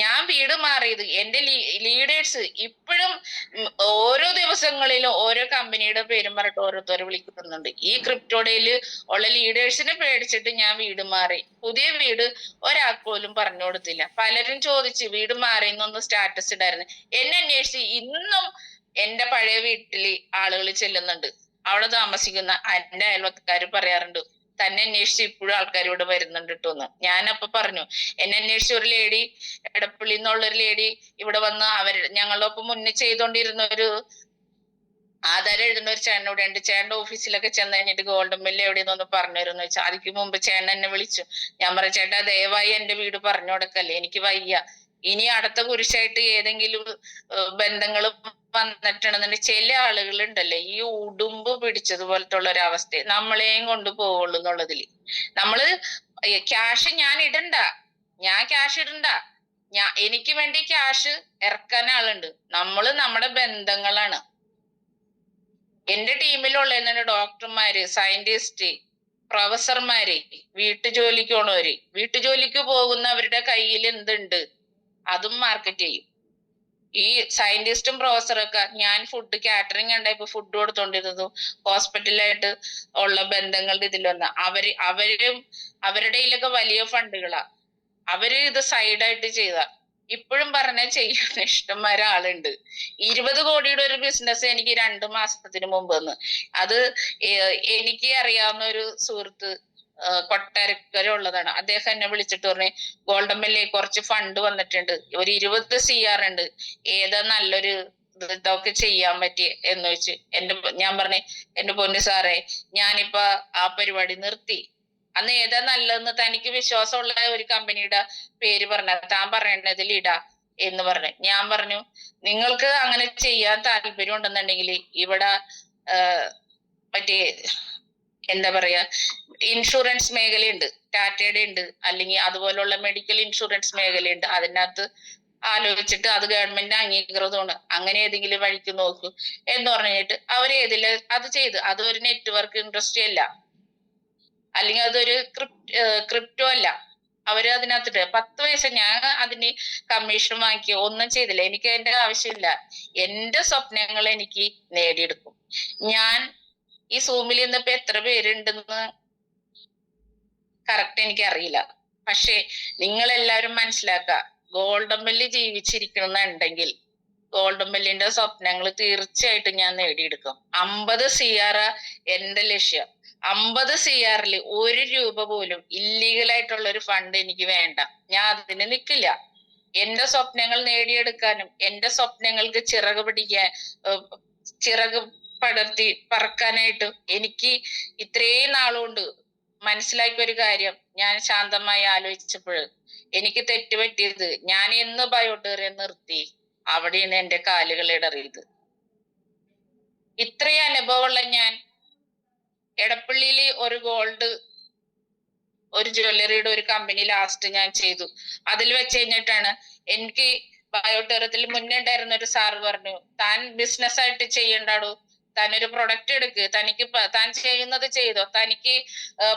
ഞാൻ വീട് മാറിയത് എന്റെ ലീഡേഴ്സ് ഇപ്പോഴും ഓരോ ദിവസങ്ങളിലും ഓരോ കമ്പനിയുടെ പേരും പറഞ്ഞിട്ട് ഓരോരുത്തരെ വിളിക്കുന്നുണ്ട്. ഈ ക്രിപ്റ്റോഡയിൽ ഉള്ള ലീഡേഴ്സിനെ പേടിച്ചിട്ട് ഞാൻ വീട് മാറി. പുതിയ വീട് ഒരാൾക്ക് പോലും പറഞ്ഞു കൊടുത്തില്ല. പലരും ചോദിച്ച് വീട് മാറി എന്നൊന്ന് സ്റ്റാറ്റസ് ഇടായിരുന്നു. എന്നെ അന്വേഷിച്ച് ഇന്നും എന്റെ പഴയ വീട്ടില് ആളുകൾ ചെല്ലുന്നുണ്ട്. അവിടെ താമസിക്കുന്ന എന്റെ അയൽവക്കാര് പറയാറുണ്ട് തന്നെ അന്വേഷിച്ച് ഇപ്പോഴും ആൾക്കാർ ഇവിടെ വരുന്നുണ്ട് കേട്ടോന്ന്. ഞാനപ്പൊ പറഞ്ഞു എന്നെ അന്വേഷിച്ച ഒരു ലേഡി, എടപ്പള്ളി എന്നുള്ളൊരു ലേഡി ഇവിടെ വന്ന് ഞങ്ങളുടെ ഒപ്പം മുന്നേ ചെയ്തോണ്ടിരുന്ന ഒരു ആധാരം എഴുതുന്ന ഒരു ചേട്ടൻ ഇവിടെ ഉണ്ട്. ചേട്ടന്റെ ഓഫീസിലൊക്കെ ചെന്ന് കഴിഞ്ഞിട്ട് ഗോൾഡൻ ബെല്ല് എവിടെയെന്നൊന്ന് പറഞ്ഞു തരുമെന്ന് വെച്ചാൽ അതിക്ക് മുമ്പ് ചേട്ടൻ എന്നെ വിളിച്ചു. ഞാൻ പറഞ്ഞു ചേട്ടാ ദയവായി എന്റെ വീട് പറഞ്ഞു കൊടുക്കല്ലേ, എനിക്ക് വയ്യ. ഇനി അടുത്ത കുരിശായിട്ട് ഏതെങ്കിലും ബന്ധങ്ങൾ വന്നിട്ടുണ്ടെന്നുണ്ടെങ്കിൽ ചില ആളുകളുണ്ടല്ലേ ഈ ഉടുമ്പ് പിടിച്ചതുപോലത്തെ ഉള്ള ഒരു അവസ്ഥ നമ്മളെയും കൊണ്ട് പോവുള്ളൂ എന്നുള്ളതില്. നമ്മള് ക്യാഷ് ഞാൻ ക്യാഷ് ഇടണ്ട. എനിക്ക് വേണ്ടി ക്യാഷ് ഇറക്കാൻ ആളുണ്ട്. നമ്മള് നമ്മുടെ ബന്ധങ്ങളാണ്. എന്റെ ടീമിലുള്ള ഡോക്ടർമാര്, സയന്റിസ്റ്റ്, പ്രൊഫസർമാര്, വീട്ടുജോലിക്ക് പോണവര്, വീട്ടുജോലിക്ക് പോകുന്നവരുടെ കയ്യിൽ എന്തുണ്ട് അതും മാർക്കറ്റ് ചെയ്യും. ഈ സയന്റിസ്റ്റും പ്രൊഫസറൊക്കെ ഞാൻ ഫുഡ് കാറ്ററിംഗ് ഉണ്ടായപ്പോ ഫുഡ് കൊടുത്തോണ്ടിരുന്നതും ഹോസ്പിറ്റലായിട്ട് ഉള്ള ബന്ധങ്ങളുടെ ഇതിൽ വന്ന അവരും അവരുടെ ഇതിലൊക്കെ വലിയ ഫണ്ടുകളാ. അവര് ഇത് സൈഡായിട്ട് ചെയ്ത ഇപ്പോഴും പറഞ്ഞ ചെയ്യാൻ ഇഷ്ടംമാരെ ആളുണ്ട്. 20 കോടിയുടെ ഒരു ബിസിനസ് എനിക്ക് 2 മാസത്തിന് മുമ്പ് വന്ന്. അത് എനിക്ക് അറിയാവുന്ന ഒരു സുഹൃത്ത് കൊട്ടാരക്കര ഉള്ളതാണ്. അദ്ദേഹം എന്നെ വിളിച്ചിട്ട് പറഞ്ഞു ഗോൾഡൻ ബെല്ലിൽ കുറച്ച് ഫണ്ട് വന്നിട്ടുണ്ട്, ഒരു 20 CR ഉണ്ട്, ഏതാ നല്ലൊരു ഇതൊക്കെ ചെയ്യാൻ പറ്റി എന്ന് വെച്ച് ഞാൻ പറഞ്ഞു എന്റെ പൊന്നു സാറേ ഞാനിപ്പോ ആ പരിപാടി നിർത്തി. അന്ന് ഏതാ നല്ലതെന്ന് തനിക്ക് വിശ്വാസമുള്ള ഒരു കമ്പനിയുടെ പേര് പറഞ്ഞ താൻ പറയണതിൽ ഇടാ എന്ന് പറഞ്ഞു. ഞാൻ പറഞ്ഞു നിങ്ങൾക്ക് അങ്ങനെ ചെയ്യാൻ താല്പര്യം ഉണ്ടെന്നുണ്ടെങ്കിൽ ഇവിടെ മറ്റേ എന്താ പറയാ ഇൻഷുറൻസ് മേഖലയുണ്ട്, ടാറ്റയുടെ ഉണ്ട്, അല്ലെങ്കിൽ അതുപോലുള്ള മെഡിക്കൽ ഇൻഷുറൻസ് മേഖലയുണ്ട്. അതിനകത്ത് ആലോചിച്ചിട്ട് അത് ഗവൺമെന്റ് അംഗീകൃതമാണ്, അങ്ങനെ ഏതെങ്കിലും വഴിക്ക് നോക്കൂ എന്ന് പറഞ്ഞിട്ട് അവരേതില് അത് ചെയ്ത്. അതൊരു നെറ്റ്വർക്ക് ഇൻഡസ്ട്രി അല്ല, അല്ലെങ്കിൽ അതൊരു ക്രിപ്റ്റോ അല്ല. അവര് അതിനകത്തിട്ട് 10 പൈസ ഞാൻ അതിന് കമ്മീഷൻ വാങ്ങിക്കുകയോ ഒന്നും ചെയ്തില്ല. എനിക്ക് അതിന്റെ ആവശ്യമില്ല. എന്റെ സ്വപ്നങ്ങൾ എനിക്ക് നേടിയെടുക്കും. ഞാൻ ഈ സൂമിൽ ഇന്നിപ്പോ എത്ര പേരുണ്ടെന്ന് കറക്റ്റ് എനിക്ക് അറിയില്ല. പക്ഷെ നിങ്ങൾ എല്ലാവരും മനസ്സിലാക്കുക, ഗോൾഡൻ ബെല്ല് ജീവിച്ചിരിക്കണമെന്നുണ്ടെങ്കിൽ ഗോൾഡൻ ബെല്ലിന്റെ സ്വപ്നങ്ങൾ തീർച്ചയായിട്ടും ഞാൻ നേടിയെടുക്കും. 50 CR എന്റെ ലക്ഷ്യം. 50 CRൽ 1 രൂപ പോലും ഇല്ലീഗലായിട്ടുള്ള ഒരു ഫണ്ട് എനിക്ക് വേണ്ട. ഞാൻ അതിന് നിൽക്കില്ല. എന്റെ സ്വപ്നങ്ങൾ നേടിയെടുക്കാനും എന്റെ സ്വപ്നങ്ങൾക്ക് ചിറക് പടർത്തി പറക്കാനായിട്ടും എനിക്ക് ഇത്രയും നാളുകൊണ്ട് മനസ്സിലാക്കിയ ഒരു കാര്യം ഞാൻ ശാന്തമായി ആലോചിച്ചപ്പോൾ എനിക്ക് തെറ്റുപറ്റിയത് ഞാൻ എന്ന് ബയോട്ടേറിയ നിർത്തി അവിടെയാണ് എന്റെ കാലുകൾ ഇടറിയത്. ഇത്രയും അനുഭവമുള്ള ഞാൻ എടപ്പള്ളിയിൽ ഒരു ജ്വല്ലറിയുടെ ഒരു കമ്പനി ലാസ്റ്റ് ഞാൻ ചെയ്തു. അതിൽ വെച്ച് കഴിഞ്ഞിട്ടാണ് എനിക്ക് ബയോട്ടേറിയത്തിൽ മുന്നേ ഉണ്ടായിരുന്ന ഒരു സാറ് പറഞ്ഞു താൻ ബിസിനസ് ആയിട്ട് ചെയ്യണ്ടാടോ, താൻ ഒരു പ്രൊഡക്റ്റ് എടുക്ക്, തനിക്ക് താൻ ചെയ്യുന്നത് ചെയ്തോ, തനിക്ക്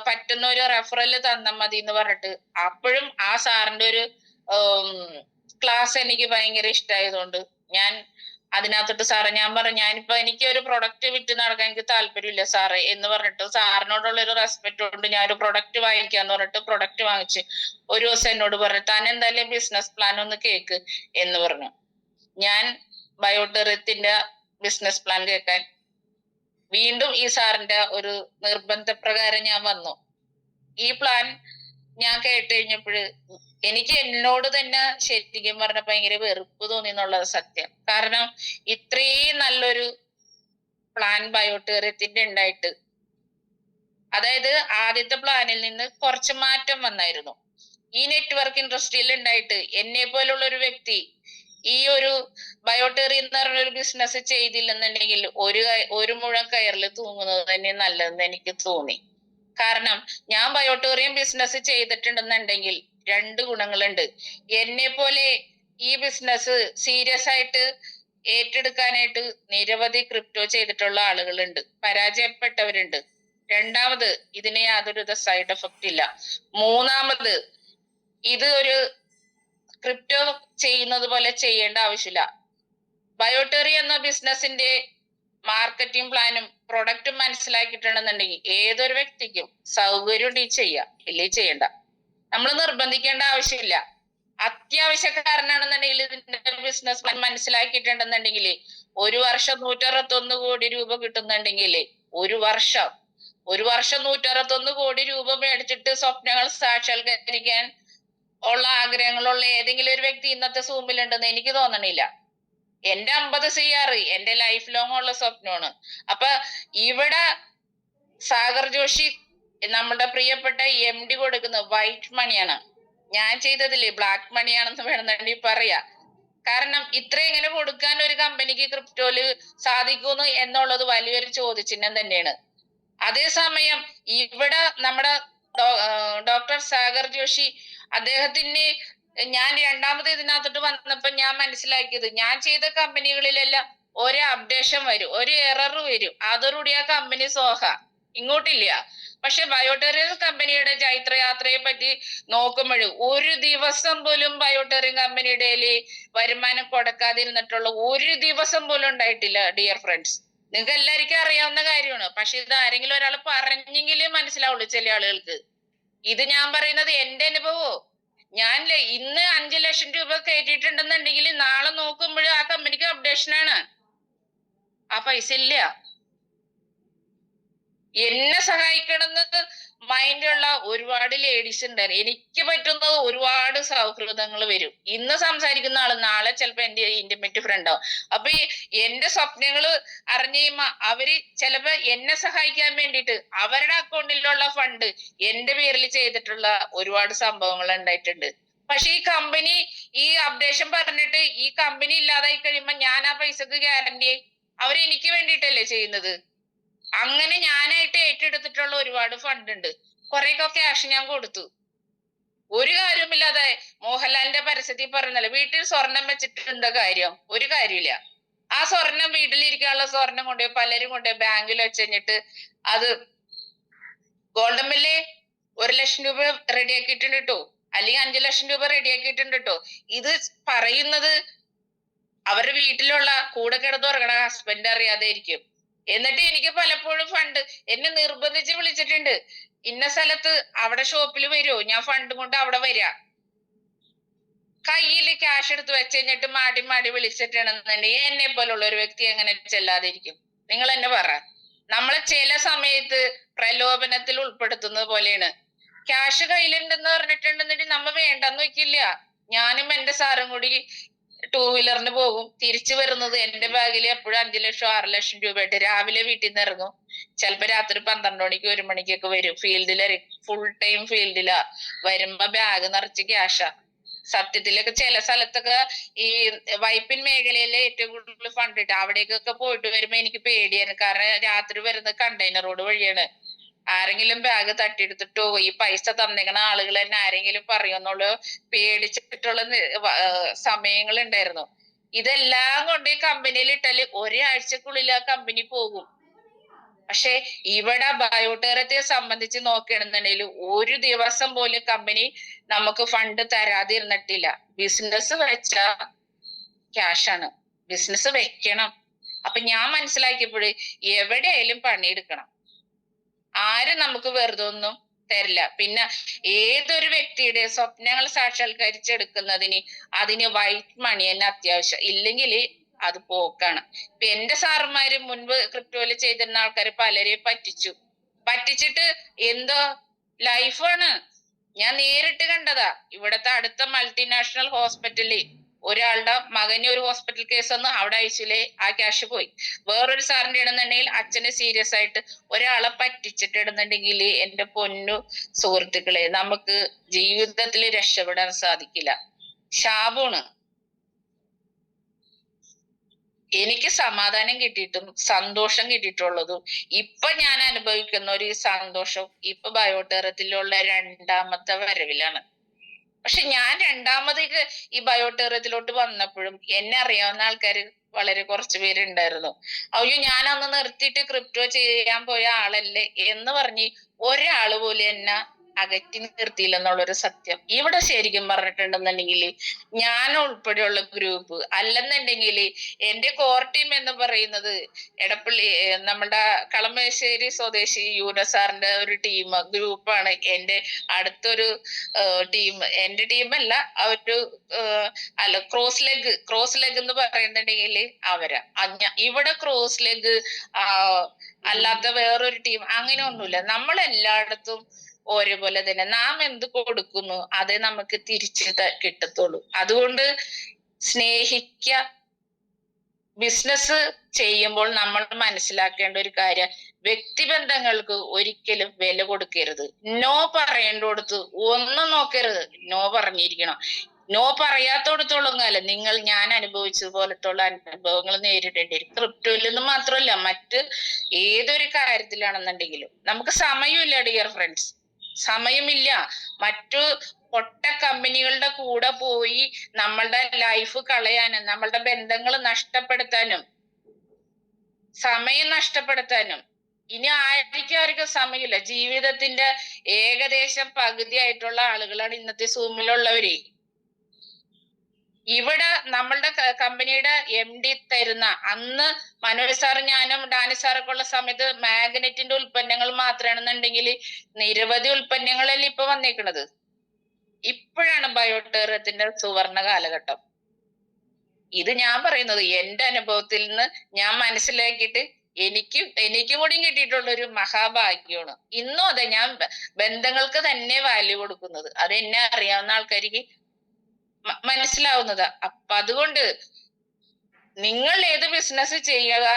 പറ്റുന്ന ഒരു റെഫറൽ തന്നാൽ മതി എന്ന് പറഞ്ഞിട്ട് അപ്പോഴും ആ സാറിന്റെ ഒരു ക്ലാസ് എനിക്ക് ഭയങ്കര ഇഷ്ടമായതുകൊണ്ട് ഞാൻ അതിനകത്തോട്ട് സാറേ ഞാൻ പറഞ്ഞു, ഞാനിപ്പോ എനിക്ക് ഒരു പ്രൊഡക്റ്റ് വിറ്റ് നടക്കാൻ എനിക്ക് താല്പര്യമില്ല സാറേ എന്ന് പറഞ്ഞിട്ട് സാറിനോടുള്ള ഒരു റെസ്പെക്ട് കൊണ്ട് ഞാൻ ഒരു പ്രൊഡക്റ്റ് വാങ്ങിക്കാന്ന് പറഞ്ഞിട്ട് പ്രൊഡക്റ്റ് വാങ്ങിച്ച് ഒരു ദിവസം എന്നോട് പറഞ്ഞു, താൻ എന്തായാലും ബിസിനസ് പ്ലാൻ ഒന്ന് കേക്ക് എന്ന് പറഞ്ഞു. ഞാൻ ബയോടെറിയത്തിന്റെ ബിസിനസ് പ്ലാൻ കേൾക്കാൻ വീണ്ടും ഈ സാറിന്റെ ഒരു നിർബന്ധപ്രകാരം ഞാൻ വന്നു. ഈ പ്ലാൻ ഞാൻ കേട്ട് കഴിഞ്ഞപ്പോഴ് എനിക്ക് എന്നോട് തന്നെ ശരിക്കും പറഞ്ഞ ഭയങ്കര വെറുപ്പ് തോന്നി എന്നുള്ളത് സത്യം. കാരണം ഇത്രയും നല്ലൊരു പ്ലാൻ ബയോടെറിയത്തിന്റെ ഉണ്ടായിട്ട്, അതായത് ആദ്യത്തെ പ്ലാനിൽ നിന്ന് കുറച്ച് മാറ്റം വന്നായിരുന്നു. ഈ നെറ്റ്വർക്ക് ഇൻഡസ്ട്രിയിൽ ഉണ്ടായിട്ട് എന്നെ പോലുള്ള ഒരു വ്യക്തി ഈ ഒരു ബയോടെറിയം എന്ന് പറഞ്ഞ ഒരു ബിസിനസ് ചെയ്തില്ലെന്നുണ്ടെങ്കിൽ ഒരു മുഴം കയറിൽ തൂങ്ങുന്നത് തന്നെ നല്ലതെന്ന് എനിക്ക് തോന്നി. കാരണം ഞാൻ ബയോടെറിയം ബിസിനസ് ചെയ്തിട്ടുണ്ടെന്നുണ്ടെങ്കിൽ 2 ഗുണങ്ങളുണ്ട്. എന്നെ പോലെ ഈ ബിസിനസ് സീരിയസ് ആയിട്ട് ഏറ്റെടുക്കാനായിട്ട് നിരവധി ക്രിപ്റ്റോ ചെയ്തിട്ടുള്ള ആളുകളുണ്ട്, പരാജയപ്പെട്ടവരുണ്ട്. രണ്ടാമത്, ഇതിന് യാതൊരുവിധ സൈഡ് എഫക്റ്റ് ഇല്ല. മൂന്നാമത്, ഇത് ഒരു ക്രിപ്റ്റോ ചെയ്യുന്നത് പോലെ ചെയ്യേണ്ട ആവശ്യമില്ല. ബയോടെറിയം എന്ന ബിസിനസിന്റെ മാർക്കറ്റിംഗ് പ്ലാനും പ്രൊഡക്റ്റും മനസ്സിലാക്കിയിട്ടുണ്ടെന്നുണ്ടെങ്കിൽ ഏതൊരു വ്യക്തിക്കും സൗകര്യം ചെയ്യാം, ഇല്ലേ ചെയ്യണ്ട. നമ്മൾ നിർബന്ധിക്കേണ്ട ആവശ്യമില്ല. അത്യാവശ്യക്കാരനാണെന്നുണ്ടെങ്കിൽ ഇതിന്റെ ബിസിനസ് പ്ലാൻ മനസ്സിലാക്കിയിട്ടുണ്ടെന്നുണ്ടെങ്കിൽ ഒരു വർഷം 161 കോടി രൂപ കിട്ടുന്നുണ്ടെങ്കിൽ ഒരു വർഷം 161 കോടി രൂപ മേടിച്ചിട്ട് സ്വപ്നങ്ങൾ സാക്ഷാത്കരിക്കാൻ ഉള്ള ആഗ്രഹങ്ങളുള്ള ഏതെങ്കിലും ഒരു വ്യക്തി ഇന്നത്തെ സൂമിലുണ്ടെന്ന് എനിക്ക് തോന്നണില്ല. എന്റെ 50 CR എന്റെ ലൈഫ് ലോങ് ഉള്ള സ്വപ്നമാണ്. അപ്പൊ ഇവിടെ സാഗർ ജോഷി നമ്മുടെ പ്രിയപ്പെട്ട MD കൊടുക്കുന്നത് വൈറ്റ് മണിയാണ്. ഞാൻ ചെയ്തതില്ലേ ബ്ലാക്ക് മണിയാണെന്ന് വേണമെന്നുണ്ടെങ്കിൽ പറയാ. കാരണം ഇത്ര എങ്ങനെ കൊടുക്കാൻ ഒരു കമ്പനിക്ക് ക്രിപ്റ്റോയില് സാധിക്കുന്നു എന്നുള്ളത് വലിയൊരു ചോദ്യചിഹ്നം തന്നെയാണ്. അതേസമയം ഇവിടെ നമ്മുടെ ഡോക്ടർ സാഗർ ജോഷി അദ്ദേഹത്തിന് ഞാൻ രണ്ടാമത് ഇതിനകത്തോട്ട് വന്നപ്പോ ഞാൻ മനസ്സിലാക്കിയത്, ഞാൻ ചെയ്ത കമ്പനികളിലെല്ലാം ഒരു അപ്ഡേഷൻ വരും, ഒരു എറർ വരും, അതോടുകൂടി ആ കമ്പനി സോഹ, ഇങ്ങോട്ടില്ല. പക്ഷെ ബയോടെറിയം കമ്പനിയുടെ ജൈത്രയാത്രയെ പറ്റി നോക്കുമ്പോഴും ഒരു ദിവസം പോലും ബയോടെറിയം കമ്പനിയുടെ വരുമാനം കൊടുക്കാതിരുന്നിട്ടുള്ള ഒരു ദിവസം പോലും ഉണ്ടായിട്ടില്ല ഡിയർ ഫ്രണ്ട്സ്. നിങ്ങൾക്ക് എല്ലാവർക്കും അറിയാവുന്ന കാര്യമാണ്. പക്ഷെ ഇത് ആരെങ്കിലും ഒരാൾ പറഞ്ഞെങ്കിലേ മനസ്സിലാവുള്ളൂ ചില ആളുകൾക്ക്. ഇത് ഞാൻ പറയുന്നത് എന്റെ അനുഭവോ. ഞാൻ ഇന്ന് 5 ലക്ഷം രൂപ കയറ്റിയിട്ടുണ്ടെന്നുണ്ടെങ്കിൽ നാളെ നോക്കുമ്പോഴും ആ കമ്പനിക്ക് അപ്ഡേഷനാണ്, ആ പൈസ ഇല്ല. എന്നെ സഹായിക്കണമെന്ന് മൈൻഡുള്ള ഒരുപാട് ലേഡീസ് ഉണ്ടായിരുന്നു. എനിക്ക് പറ്റുന്നത് ഒരുപാട് സൗഹൃദങ്ങൾ വരും. ഇന്ന് സംസാരിക്കുന്ന ആള് നാളെ ചിലപ്പോ എന്റെ ഇന്റിമേറ്റ് ഫ്രണ്ട് ആവും. അപ്പൊ എന്റെ സ്വപ്നങ്ങള് അറിഞ്ഞു കഴിയുമ്പോ അവര് ചിലപ്പോ എന്നെ സഹായിക്കാൻ വേണ്ടിയിട്ട് അവരുടെ അക്കൗണ്ടിലുള്ള ഫണ്ട് എന്റെ പേരിൽ ചെയ്തിട്ടുള്ള ഒരുപാട് സംഭവങ്ങൾ ഉണ്ടായിട്ടുണ്ട്. പക്ഷെ ഈ കമ്പനി ഈ അപ്ഡേഷൻ പറഞ്ഞിട്ട് ഈ കമ്പനി ഇല്ലാതായി കഴിയുമ്പോ ഞാൻ ആ പൈസക്ക് ഗ്യാരണ്ടി അവരെനിക്ക് വേണ്ടിയിട്ടല്ലേ ചെയ്യുന്നത്. അങ്ങനെ ഞാനായിട്ട് ഏറ്റെടുത്തിട്ടുള്ള ഒരുപാട് ഫണ്ട് ഉണ്ട്. കുറെയൊക്കെ ക്യാഷ് ഞാൻ കൊടുത്തു. ഒരു കാര്യമില്ലാതെ മോഹൻലാലിന്റെ പരസ്യത്തിൽ പറഞ്ഞല്ലോ, വീട്ടിൽ സ്വർണം വെച്ചിട്ടുണ്ട് കാര്യം, ഒരു കാര്യമില്ല. ആ സ്വർണം വീട്ടിലിരിക്കാനുള്ള സ്വർണം കൊണ്ടുപോയി പലരും കൊണ്ടുപോയി ബാങ്കിൽ വെച്ച് കഴിഞ്ഞിട്ട് അത് ഗോൾഡൻ ബില്ല് 1 ലക്ഷം രൂപ റെഡിയാക്കിയിട്ടുണ്ട് കേട്ടോ, അല്ലെങ്കിൽ 5 ലക്ഷം രൂപ റെഡിയാക്കിയിട്ടുണ്ട് കേട്ടോ. ഇത് പറയുന്നത് അവരുടെ വീട്ടിലുള്ള കൂടെ കിടന്നുറങ്ങണ ഹസ്ബൻഡ് അറിയാതെ ഇരിക്കും. എന്നിട്ട് എനിക്ക് പലപ്പോഴും ഫണ്ട് എന്നെ നിർബന്ധിച്ച് വിളിച്ചിട്ടുണ്ട്, ഇന്ന സ്ഥലത്ത് അവിടെ ഷോപ്പിൽ വരുമോ, ഞാൻ ഫണ്ട് കൊണ്ട് അവിടെ വരാ. കയ്യിൽ ക്യാഷ് എടുത്ത് വെച്ച് കഴിഞ്ഞിട്ട് മാടി മാടി വിളിച്ചിട്ടുണ്ടെന്നുണ്ടെങ്കിൽ എന്നെ പോലുള്ള ഒരു വ്യക്തി എങ്ങനെ ചെല്ലാതിരിക്കും? നിങ്ങൾ എന്നെ പറ. നമ്മളെ ചില സമയത്ത് പ്രലോഭനത്തിൽ ഉൾപ്പെടുത്തുന്നത് പോലെയാണ്. ക്യാഷ് കയ്യിലുണ്ടെന്ന് പറഞ്ഞിട്ടുണ്ടെന്നുണ്ടെങ്കിൽ നമ്മ വേണ്ടെന്ന് വെക്കില്ല. ഞാനും എന്റെ സാറും കൂടി 2 വീലറിന് പോകും, തിരിച്ചു വരുന്നത് എന്റെ ബാഗിൽ എപ്പോഴും 5 ലക്ഷം 6 ലക്ഷം രൂപയായിട്ട്. രാവിലെ വീട്ടിൽ നിന്ന് ഇറങ്ങും, ചിലപ്പോ രാത്രി 12 മണിക്ക് 1 മണിക്കൊക്കെ വരും. ഫുൾ ടൈം ഫീൽഡിലാ. വരുമ്പോ ബാഗ് നിറച്ച് ക്യാഷാ. സത്യത്തിലൊക്കെ ചില സ്ഥലത്തൊക്കെ ഈ വൈപ്പിൻ മേഖലയിലെ ഏറ്റവും കൂടുതൽ ഫണ്ട് കിട്ടും. അവിടേക്കൊക്കെ പോയിട്ട് വരുമ്പോ എനിക്ക് പേടിയാണ്. കാരണം രാത്രി വരുന്നത് കണ്ടെയ്നർ റോഡ് വഴിയാണ്. ആരെങ്കിലും ബാഗ് തട്ടിയെടുത്തിട്ടോ ഈ പൈസ തന്നിക്കണ ആളുകൾ തന്നെ ആരെങ്കിലും പറയുമെന്നുള്ള പേടിച്ചിട്ടുള്ള സമയങ്ങൾ ഉണ്ടായിരുന്നു. ഇതെല്ലാം കൊണ്ട് ഈ കമ്പനിയിൽ ഇട്ടാല് ഒരാഴ്ചക്കുള്ളിൽ ആ കമ്പനി പോകും. പക്ഷെ ഇവിടെ ബയോടെറത്തെ സംബന്ധിച്ച് നോക്കുകയാണെന്നുണ്ടെങ്കിൽ ഒരു ദിവസം പോലും കമ്പനി നമുക്ക് ഫണ്ട് തരാതിരുന്നിട്ടില്ല. ബിസിനസ് വെച്ച ക്യാഷാണ്, ബിസിനസ് വെക്കണം. അപ്പൊ ഞാൻ മനസ്സിലാക്കിയപ്പോഴ് എവിടെയായാലും പണിയെടുക്കണം, ആരും നമുക്ക് വെറുതെ ഒന്നും തരില്ല. പിന്നെ ഏതൊരു വ്യക്തിയുടെ സ്വപ്നങ്ങൾ സാക്ഷാത്കരിച്ചെടുക്കുന്നതിന് അതിന് വൈറ്റ് മണി തന്നെ അത്യാവശ്യം, ഇല്ലെങ്കിൽ അത് പോക്കാണ്. ഇപ്പൊ എന്റെ സാറുമാര് മുൻപ് ക്രിപ്റ്റോയില് ചെയ്തിരുന്ന ആൾക്കാര് പലരെയും പറ്റിച്ചിട്ട് എന്തോ ലൈഫാണ്. ഞാൻ നേരിട്ട് കണ്ടതാ. ഇവിടത്തെ അടുത്ത മൾട്ടിനാഷണൽ ഹോസ്പിറ്റലിൽ ഒരാളുടെ മകന് ഒരു ഹോസ്പിറ്റൽ കേസ് വന്ന് അവിടെ അയച്ചില്ലേ, ആ ക്യാഷ് പോയി. വേറൊരു സാറിന്റെ ഇടുന്നുണ്ടെങ്കിൽ അച്ഛന് സീരിയസ് ആയിട്ട് ഒരാളെ പറ്റിച്ചിട്ട് ഇടുന്നുണ്ടെങ്കിൽ എന്റെ പൊന്നു സുഹൃത്തുക്കളെ, നമുക്ക് ജീവിതത്തിൽ രക്ഷപ്പെടാൻ സാധിക്കില്ല, ശാപമാണ്. എനിക്ക് സമാധാനം കിട്ടിയിട്ടും സന്തോഷം കിട്ടിയിട്ടുള്ളതും ഇപ്പൊ ഞാൻ അനുഭവിക്കുന്ന ഒരു സന്തോഷം ഇപ്പൊ ബയോടെറത്തിലുള്ള രണ്ടാമത്തെ വരവിലാണ്. പക്ഷെ ഞാൻ രണ്ടാമതേക്ക് ഈ ബയോടെറത്തിലോട്ട് വന്നപ്പോഴും എന്നെ അറിയാവുന്ന ആൾക്കാര് വളരെ കുറച്ചു പേരുണ്ടായിരുന്നു. അയ്യോ ഞാൻ അന്ന് നിർത്തിയിട്ട് ക്രിപ്റ്റോ ചെയ്യാൻ പോയ ആളല്ലേ എന്ന് പറഞ്ഞ് ഒരാള് പോലും എന്നെ അകറ്റി നിർത്തിയില്ലെന്നുള്ളൊരു സത്യം ഇവിടെ ശരിക്കും പറഞ്ഞിട്ടുണ്ടെന്നുണ്ടെങ്കിൽ ഞാൻ ഉൾപ്പെടെയുള്ള ഗ്രൂപ്പ് അല്ലെന്നുണ്ടെങ്കിൽ എന്റെ കോർ ടീം എന്ന് പറയുന്നത് എടപ്പള്ളി നമ്മുടെ കളമശ്ശേരി സ്വദേശി യൂനസാറിന്റെ ഒരു ടീം ഗ്രൂപ്പാണ് എന്റെ അടുത്തൊരു ടീം. എന്റെ ടീമല്ല, ഒരു അല്ല ക്രോസ് ലെഗ് എന്ന് പറയുന്നുണ്ടെങ്കിൽ അവരാ. ഇവിടെ ക്രോസ് ലെഗ് അല്ലാത്ത വേറൊരു ടീം അങ്ങനെ ഒന്നുമില്ല. നമ്മൾ എല്ലായിടത്തും ഒരേപോലെ തന്നെ നാം എന്ത് കൊടുക്കുന്നു അതേ നമുക്ക് തിരിച്ചു കിട്ടത്തുള്ളൂ. അതുകൊണ്ട് സ്നേഹിക്ക. ബിസിനസ് ചെയ്യുമ്പോൾ നമ്മൾ മനസ്സിലാക്കേണ്ട ഒരു കാര്യം, വ്യക്തിബന്ധങ്ങൾക്ക് ഒരിക്കലും വില കൊടുക്കരുത്. നോ പറയേണ്ടടുത്ത് ഒന്നും നോക്കരുത്, നോ പറഞ്ഞിരിക്കണം. നോ പറയാത്തോടത്തോളം കാലം ഞാൻ അനുഭവിച്ചതുപോലത്തുള്ള അനുഭവങ്ങൾ നേരിടേണ്ടി വരും. ക്രിപ്റ്റോയിൽ നിന്ന് മാത്രമല്ല, മറ്റ് ഏതൊരു കാര്യത്തിലാണെന്നുണ്ടെങ്കിലും നമുക്ക് സമയമില്ല ഡിയർ ഫ്രണ്ട്സ്, സമയമില്ല. മറ്റു പൊട്ട കമ്പനികളുടെ കൂടെ പോയി നമ്മളുടെ ലൈഫ് കളയാനും നമ്മളുടെ ബന്ധങ്ങൾ നഷ്ടപ്പെടുത്താനും സമയം നഷ്ടപ്പെടുത്താനും ഇനി ആർക്കും സമയമില്ല. ജീവിതത്തിന്റെ ഏകദേശം പകുതിയായിട്ടുള്ള ആളുകളാണ് ഇന്നത്തെ സൂമിലുള്ളവര്. ഇവിടെ നമ്മളുടെ കമ്പനിയുടെ MD തരുന്ന, അന്ന് മനോജ് സാറും ഞാനും ഡാനി സാറൊക്കെ ഉള്ള സമയത്ത് മാഗ്നറ്റിന്റെ ഉൽപ്പന്നങ്ങൾ മാത്രമാണെന്നുണ്ടെങ്കിൽ നിരവധി ഉൽപ്പന്നങ്ങളല്ലേ ഇപ്പൊ വന്നേക്കണത്. ഇപ്പോഴാണ് ബയോടെറത്തിന്റെ സുവർണ കാലഘട്ടം. ഇത് ഞാൻ പറയുന്നത് എന്റെ അനുഭവത്തിൽ നിന്ന് ഞാൻ മനസ്സിലാക്കിയിട്ട് എനിക്കും കൂടി കിട്ടിയിട്ടുള്ള ഒരു മഹാഭാഗ്യമാണ്. ഇന്നും അതെ, ഞാൻ ബന്ധങ്ങൾക്ക് തന്നെ വാല്യൂ കൊടുക്കുന്നത്. അത് എന്നെ അറിയാവുന്ന ആൾക്കാർക്ക് മനസ്സിലാവുന്നതാ. അപ്പൊ അതുകൊണ്ട് നിങ്ങൾ ഏത് ബിസിനസ് ചെയ്യുക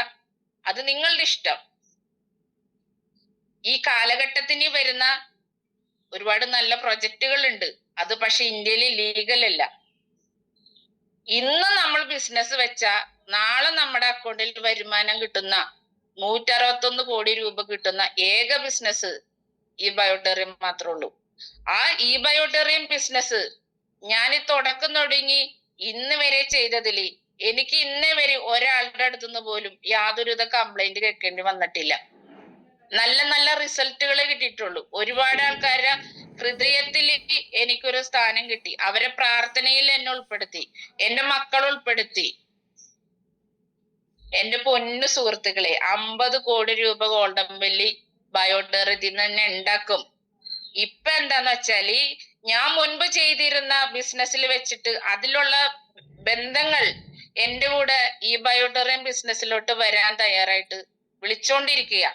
അത് നിങ്ങളുടെ ഇഷ്ടം. ഈ കാലഘട്ടത്തിന് വരുന്ന ഒരുപാട് നല്ല പ്രൊജക്റ്റുകൾ ഉണ്ട്, അത് പക്ഷെ ഇന്ത്യയിൽ ലീഗൽ അല്ല. ഇന്ന് നമ്മൾ ബിസിനസ് വെച്ചാ നാളെ നമ്മുടെ അക്കൗണ്ടിൽ വരുമാനം കിട്ടുന്ന 161 കോടി രൂപ കിട്ടുന്ന ഏക ബിസിനസ് ഈ ബയോടെറിയം മാത്രമേ ഉള്ളൂ. ആ ഈ ബയോടെറിയം ബിസിനസ് ഞാൻ തുടക്കം തുടങ്ങി ഇന്ന് വരെ ചെയ്തതില് എനിക്ക് ഇന്നേ വരെ ഒരാളുടെ അടുത്തുനിന്ന് പോലും യാതൊരുവിധ കംപ്ലൈന്റ് കേൾക്കേണ്ടി വന്നിട്ടില്ല. നല്ല നല്ല റിസൾട്ടുകളെ കിട്ടിയിട്ടുള്ളൂ. ഒരുപാട് ആൾക്കാരുടെ ഹൃദയത്തിൽ എനിക്കൊരു സ്ഥാനം കിട്ടി. അവരെ പ്രാർത്ഥനയിൽ എന്നെ ഉൾപ്പെടുത്തി, എന്റെ മക്കൾ ഉൾപ്പെടുത്തി. എന്റെ പൊന്നു സുഹൃത്തുക്കളെ, 50 കോടി രൂപ ഗോൾഡൻ വെല്ലി ബയോടെറിയത്തിൽ തന്നെ ഉണ്ടാക്കും. ഇപ്പൊ എന്താന്ന് വെച്ചാല് ഞാൻ മുൻപ് ചെയ്തിരുന്ന ബിസിനസ്സിൽ വെച്ചിട്ട് അതിലുള്ള ബന്ധങ്ങൾ എന്റെ കൂടെ ഈ ബയോടെറിയം ബിസിനസ്സിലോട്ട് വരാൻ തയ്യാറായിട്ട് വിളിച്ചോണ്ടിരിക്കുക.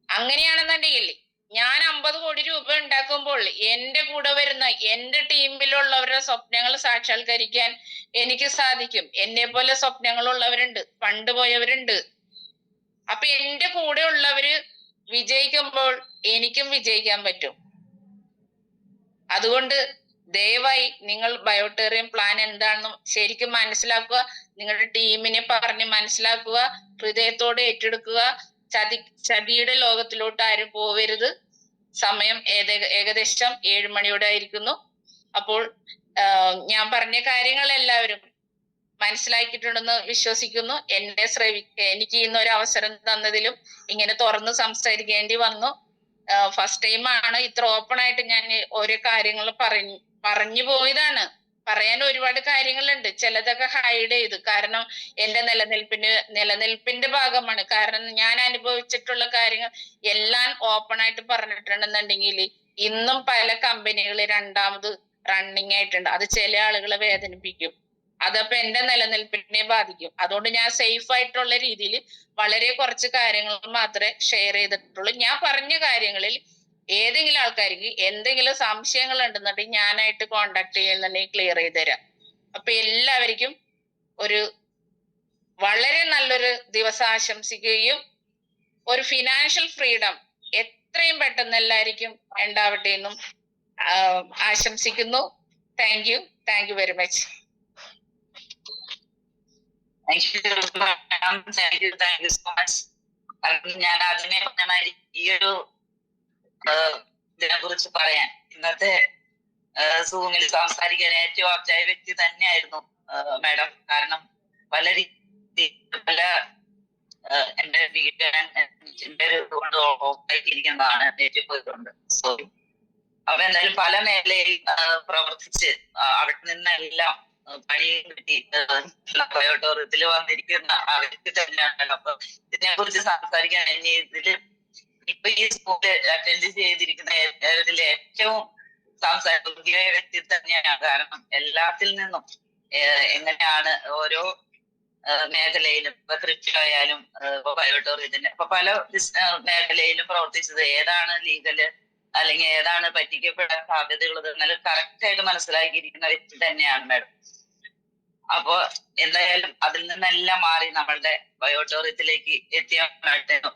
അങ്ങനെയാണെന്നുണ്ടെങ്കിൽ ഞാൻ 50 കോടി രൂപ ഉണ്ടാക്കുമ്പോൾ എന്റെ കൂടെ വരുന്ന എന്റെ ടീമിലുള്ളവരുടെ സ്വപ്നങ്ങൾ സാക്ഷാത്കരിക്കാൻ എനിക്ക് സാധിക്കും. എന്നെ പോലെ സ്വപ്നങ്ങളുള്ളവരുണ്ട്, ഫണ്ട് പോയവരുണ്ട്. അപ്പൊ എന്റെ കൂടെ ഉള്ളവര് വിജയിക്കുമ്പോൾ എനിക്കും വിജയിക്കാൻ പറ്റും. അതുകൊണ്ട് ദയവായി നിങ്ങൾ ബയോടെറിയം പ്ലാൻ എന്താണെന്ന് ശരിക്കും മനസ്സിലാക്കുക, നിങ്ങളുടെ ടീമിനെ പറഞ്ഞ് മനസ്സിലാക്കുക, ഹൃദയത്തോടെ ഏറ്റെടുക്കുക. ചതിയുടെ ലോകത്തിലോട്ട് ആരും പോവരുത്. സമയം ഏകദേശം 7 മണിയോടെ ആയിരിക്കുന്നു. അപ്പോൾ ഞാൻ പറഞ്ഞ കാര്യങ്ങൾ എല്ലാവരും മനസ്സിലാക്കിയിട്ടുണ്ടെന്ന് വിശ്വസിക്കുന്നു. എനിക്ക് ഇന്നൊരു അവസരം തന്നതിലും ഇങ്ങനെ തുറന്ന് സംസാരിക്കേണ്ടി വന്നു. ഫസ്റ്റ് ടൈമാണ് ഇത്ര ഓപ്പൺ ആയിട്ട് ഞാൻ ഓരോ കാര്യങ്ങൾ പറഞ്ഞു പോയതാണ്. പറയാൻ ഒരുപാട് കാര്യങ്ങളുണ്ട്, ചിലതൊക്കെ ഹൈഡ് ചെയ്തു. കാരണം എന്റെ നിലനിൽപ്പിന്റെ ഭാഗമാണ്. കാരണം ഞാൻ അനുഭവിച്ചിട്ടുള്ള കാര്യങ്ങൾ എല്ലാം ഓപ്പൺ ആയിട്ട് പറഞ്ഞിട്ടുണ്ടെന്നുണ്ടെങ്കിൽ ഇന്നും പല കമ്പനികൾ രണ്ടാമത് റണ്ണിങ് ആയിട്ടുണ്ട്. അത് ചില ആളുകളെ വേദനിപ്പിക്കും, അതപ്പോ എന്റെ നിലനിൽപ്പിനെ ബാധിക്കും. അതുകൊണ്ട് ഞാൻ സേഫ് ആയിട്ടുള്ള രീതിയിൽ വളരെ കുറച്ച് കാര്യങ്ങൾ മാത്രമേ ഷെയർ ചെയ്തിട്ടുള്ളൂ. ഞാൻ പറഞ്ഞ കാര്യങ്ങളിൽ ഏതെങ്കിലും ആൾക്കാർക്ക് എന്തെങ്കിലും സംശയങ്ങൾ ഉണ്ടെന്നുണ്ടെങ്കിൽ ഞാനായിട്ട് കോണ്ടാക്ട് ചെയ്യുന്നുണ്ടെങ്കിൽ ക്ലിയർ ചെയ്ത് തരാം. അപ്പൊ എല്ലാവർക്കും ഒരു വളരെ നല്ലൊരു ദിവസം ആശംസിക്കുകയും ഒരു ഫിനാൻഷ്യൽ ഫ്രീഡം എത്രയും പെട്ടെന്ന് എല്ലാവർക്കും ഉണ്ടാവട്ടെ എന്നും ആശംസിക്കുന്നു. Thank you very much. Thank you so much. ഞാൻ അതിനെ പറഞ്ഞമാതിരി ഈ ഒരു ഇതിനെ കുറിച്ച് പറയാൻ ഇന്നത്തെ സൂമിൽ സംസാരിക്കാൻ ഏറ്റവും ആപ്റ്റായ വ്യക്തി തന്നെയായിരുന്നു മാഡം. കാരണം പല എന്റെ വീട്ടുകാരൻ കൊണ്ട് ഓഫായിട്ടിരിക്കുന്നതാണ് പോയിട്ടുണ്ട്. സോ അപ്പൊ എന്തായാലും പല മേഖലയിൽ പ്രവർത്തിച്ച് അവിടെ നിന്നെല്ലാം പണിയും കിട്ടി ബയോട്ടോറിയത്തിൽ വന്നിരിക്കുന്ന വ്യക്തി തന്നെയാണല്ലോ. അപ്പൊ ഇതിനെ കുറിച്ച് സംസാരിക്കാൻ ഇനി ഇതില് ഇപ്പൊ ഈ സ്കൂളിൽ അറ്റൻഡ് ചെയ്തിരിക്കുന്ന ഇതിൽ ഏറ്റവും സാംസ്കാരിക വ്യക്തി തന്നെയാണ്. കാരണം എല്ലാത്തിൽ നിന്നും എങ്ങനെയാണ് ഓരോ മേഖലയിലും ഇപ്പൊ ക്രിപ്റ്റോ ആയാലും ബയോട്ടോറിയത്തിന്റെ ഇപ്പൊ പല മേഖലയിലും പ്രവർത്തിച്ചത്, ഏതാണ് ലീഗല് അല്ലെങ്കിൽ ഏതാണ് പറ്റിക്കപ്പെടാൻ സാധ്യതയുള്ളത് എന്നാലും കറക്റ്റ് ആയിട്ട് മനസ്സിലാക്കിയിരിക്കുന്ന വ്യക്തി തന്നെയാണ് മാഡം. അപ്പോ എന്തായാലും അതിൽ നിന്നെല്ലാം മാറി നമ്മളുടെ ബയോട്ടോറിയത്തിലേക്ക് എത്തിയ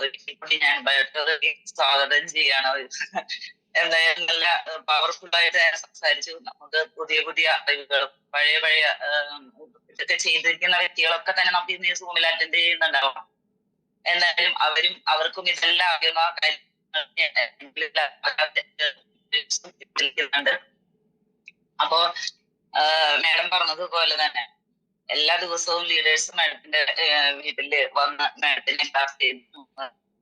ഒരിക്കൽ കൂടി ഞാൻ ബയോട്ടോറിയം സ്വാഗതം ചെയ്യാണ്. എന്തായാലും നല്ല പവർഫുൾ ആയിട്ട് സംസാരിച്ചു. നമുക്ക് പുതിയ പുതിയ അറിവുകളും പഴയ ഇതൊക്കെ ചെയ്തിരിക്കുന്ന വ്യക്തികളൊക്കെ തന്നെ നമുക്ക് ഇന്ന് സൂമിൽ അറ്റൻഡ് ചെയ്യുന്നുണ്ടാവും. എന്തായാലും അവർക്കും ഇതെല്ലാം അറിയുന്ന കാര്യങ്ങളുണ്ട്. അപ്പോ മാഡം പറഞ്ഞതുപോലെ തന്നെ എല്ലാ ദിവസവും ലീഡേഴ്സ് മാഡത്തിന്റെ വീട്ടില് വന്ന് മാഡത്തിനെ ക്ലാസ് ചെയ്തു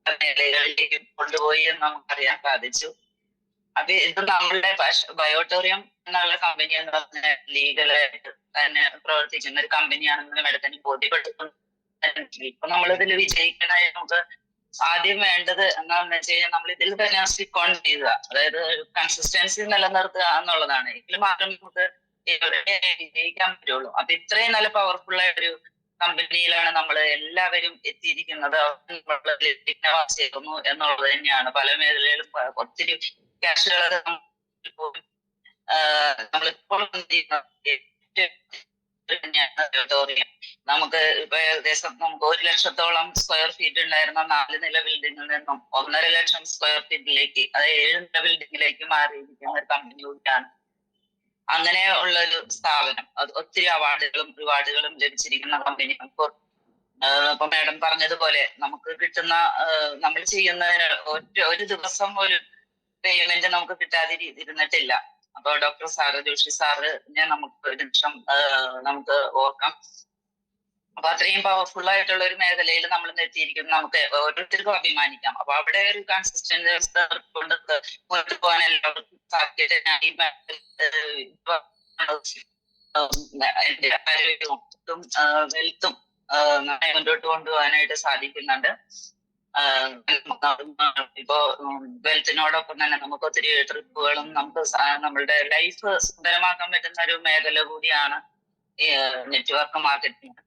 മേഖലകളിലേക്ക് കൊണ്ടുപോയി എന്ന് നമുക്കറിയാൻ സാധിച്ചു. അപ്പൊ ഇത് നമ്മളുടെ ബയോട്ടോറിയം എന്നുള്ള കമ്പനി എന്ന് പറഞ്ഞ ലീഗലായിട്ട് തന്നെ പ്രവർത്തിക്കുന്ന ഒരു കമ്പനിയാണെന്ന് മാഡത്തിന് ബോധ്യപ്പെടുത്തുന്നു. ഇപ്പൊ നമ്മളിതിൽ വിജയിക്കാനായി നമുക്ക് ആദ്യം വേണ്ടത് എന്താണെന്ന് വെച്ച് കഴിഞ്ഞാൽ നമ്മൾ ഇതിൽ തന്നെ സ്റ്റിക്ക് ഓൺ ചെയ്യുക, അതായത് കൺസിസ്റ്റൻസി നിലനിർത്തുക എന്നുള്ളതാണ്. ഇതിൽ മാത്രം നമുക്ക് വിജയിക്കാൻ പറ്റുള്ളൂ. അപ്പൊ ഇത്രയും നല്ല പവർഫുൾ ആയ ഒരു കമ്പനിയിലാണ് നമ്മൾ എല്ലാവരും എത്തിയിരിക്കുന്നത്. ചെയ്യുന്നു എന്നുള്ളത് തന്നെയാണ്. പല മേഖലയിലും ഒത്തിരി ക്യാഷുകളൊക്കെ നമ്മളിപ്പോൾ നമുക്ക് ഇപ്പൊ ഏകദേശം നമുക്ക് 1 ലക്ഷത്തോളം സ്ക്വയർ ഫീറ്റ് ഉണ്ടായിരുന്ന 4 നില ബിൽഡിങ്ങിൽ നിന്നും 1.5 ലക്ഷം സ്ക്വയർ ഫീറ്റിലേക്ക്, അതായത് 7 നില ബിൽഡിങ്ങിലേക്ക് മാറിയിരിക്കുന്ന ഒരു കമ്പനി കൂടിയാണ്. അങ്ങനെ ഉള്ള ഒരു സ്ഥാപനം, അത് ഒത്തിരി റിവാർഡുകളും ലഭിച്ചിരിക്കുന്ന കമ്പനി. ഇപ്പൊ മാഡം പറഞ്ഞതുപോലെ നമുക്ക് കിട്ടുന്ന നമ്മൾ ചെയ്യുന്നതിന് ഒരു ദിവസം ഒരു പേയ്മെന്റ് നമുക്ക് കിട്ടാതെ ഇരുന്നിട്ടില്ല. അപ്പൊ ഡോക്ടർ സാറ്, ജോഷി സാറ് നമുക്ക് ഒരു നിമിഷം നമുക്ക് ഓർക്കാം. അപ്പൊ അത്രയും പവർഫുൾ ആയിട്ടുള്ള ഒരു മേഖലയിൽ നമ്മൾ എത്തിയിരിക്കുന്നു. നമുക്ക് ഓരോരുത്തർക്കും അഭിമാനിക്കാം. അപ്പൊ അവിടെ ഒരു കൺസിസ്റ്റൻസി കൊണ്ട് മുന്നോട്ട് പോകാൻ എല്ലാവർക്കും സാധ്യത എന്റെ ആരോഗ്യവും വെൽത്തും മുന്നോട്ട് കൊണ്ടുപോകാനായിട്ട് സാധിക്കുന്നുണ്ട്. ഇപ്പോ വെൽത്തിനോടൊപ്പം തന്നെ നമുക്ക് ഒത്തിരി ട്രിപ്പുകളും നമുക്ക് നമ്മളുടെ ലൈഫ് സുന്ദരമാക്കാൻ പറ്റുന്ന ഒരു മേഖല കൂടിയാണ് നെറ്റ്വർക്ക് മാർക്കറ്റിംഗ്.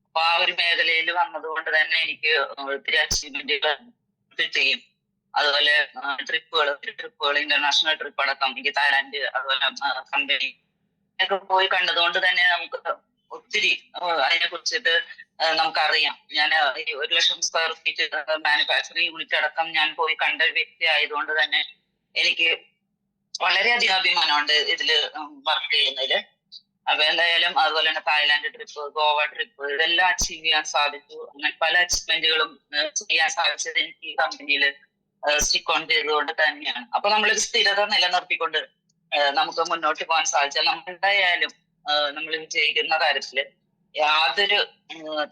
അപ്പൊ ആ ഒരു മേഖലയിൽ വന്നതുകൊണ്ട് തന്നെ എനിക്ക് ഒത്തിരി അച്ചീവ്മെന്റുകൾ കിട്ടുകയും അതുപോലെ ട്രിപ്പുകൾ ഇന്റർനാഷണൽ ട്രിപ്പ് അടക്കം എനിക്ക് തായ്ലാന്റ് അതുപോലെ കമ്പനി ഒക്കെ പോയി കണ്ടതുകൊണ്ട് തന്നെ നമുക്ക് ഒത്തിരി അതിനെ കുറിച്ചിട്ട് നമുക്കറിയാം. ഞാൻ 1 ലക്ഷം സ്ക്വയർ ഫീറ്റ് മാനുഫാക്ചറിംഗ് യൂണിറ്റ് അടക്കം ഞാൻ പോയി കണ്ട ഒരു വ്യക്തി ആയതുകൊണ്ട് തന്നെ എനിക്ക് വളരെയധികം അഭിമാനമുണ്ട് ഇതില് വർക്ക് ചെയ്യുന്നതില്. അപ്പൊ എന്തായാലും അതുപോലെ തന്നെ തായ്ലാന്റ് ട്രിപ്പ്, ഗോവ ട്രിപ്പ്, ഇതെല്ലാം അച്ചീവ് ചെയ്യാൻ സാധിച്ചു. അങ്ങനെ പല അച്ചീവ്മെന്റുകളും ചെയ്യാൻ സാധിച്ചത് എനിക്ക് ഈ കമ്പനിയിൽ സ്റ്റിക്ക് ഓൺ ചെയ്തുകൊണ്ട് തന്നെയാണ്. അപ്പൊ നമ്മളൊരു സ്ഥിരത നിലനിർത്തിക്കൊണ്ട് നമുക്ക് മുന്നോട്ട് പോകാൻ സാധിച്ചാൽ നമ്മൾ എന്തായാലും നമ്മൾ വിജയിക്കുന്ന കാര്യത്തില് യാതൊരു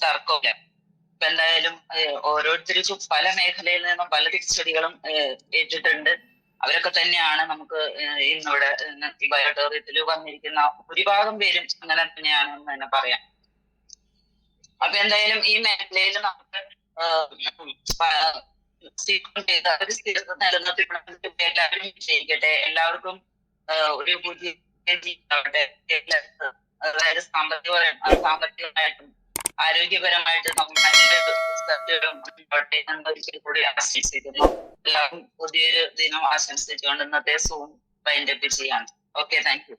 തർക്കവുമില്ല. ഇപ്പൊ എന്തായാലും ഓരോരുത്തർക്കും പല മേഖലയിൽ നിന്നും പല തിരിച്ചടികളും ഏറ്റിട്ടുണ്ട്. അവരൊക്കെ തന്നെയാണ് നമുക്ക് ഇന്നിവിടെ ഈ ബയോട്ടോറിയത്തിൽ വന്നിരിക്കുന്ന ഭൂരിഭാഗം പേരും അങ്ങനെ തന്നെയാണെന്ന് തന്നെ പറയാം. അപ്പൊ എന്തായാലും ഈ മേഖലയിൽ നമുക്ക് ഒരു സ്ഥിരത നിലനിർത്തിക്കൊണ്ട് എല്ലാവരും വിജയിക്കട്ടെ. എല്ലാവർക്കും ഒരു പുതിയ ജീവിതമാവട്ടെ. അതായത് സാമ്പത്തികമായിട്ടും ആരോഗ്യപരമായിട്ടും നമ്മൾ ഒരിക്കൽ കൂടി ആശംസിക്കുന്നു. എല്ലാവർക്കും പുതിയൊരു ദിനം ആശംസിച്ചുകൊണ്ട് ഇന്നത്തെ സൂം വൈൻഡപ്പ് ചെയ്യാണ്. Okay, thank you.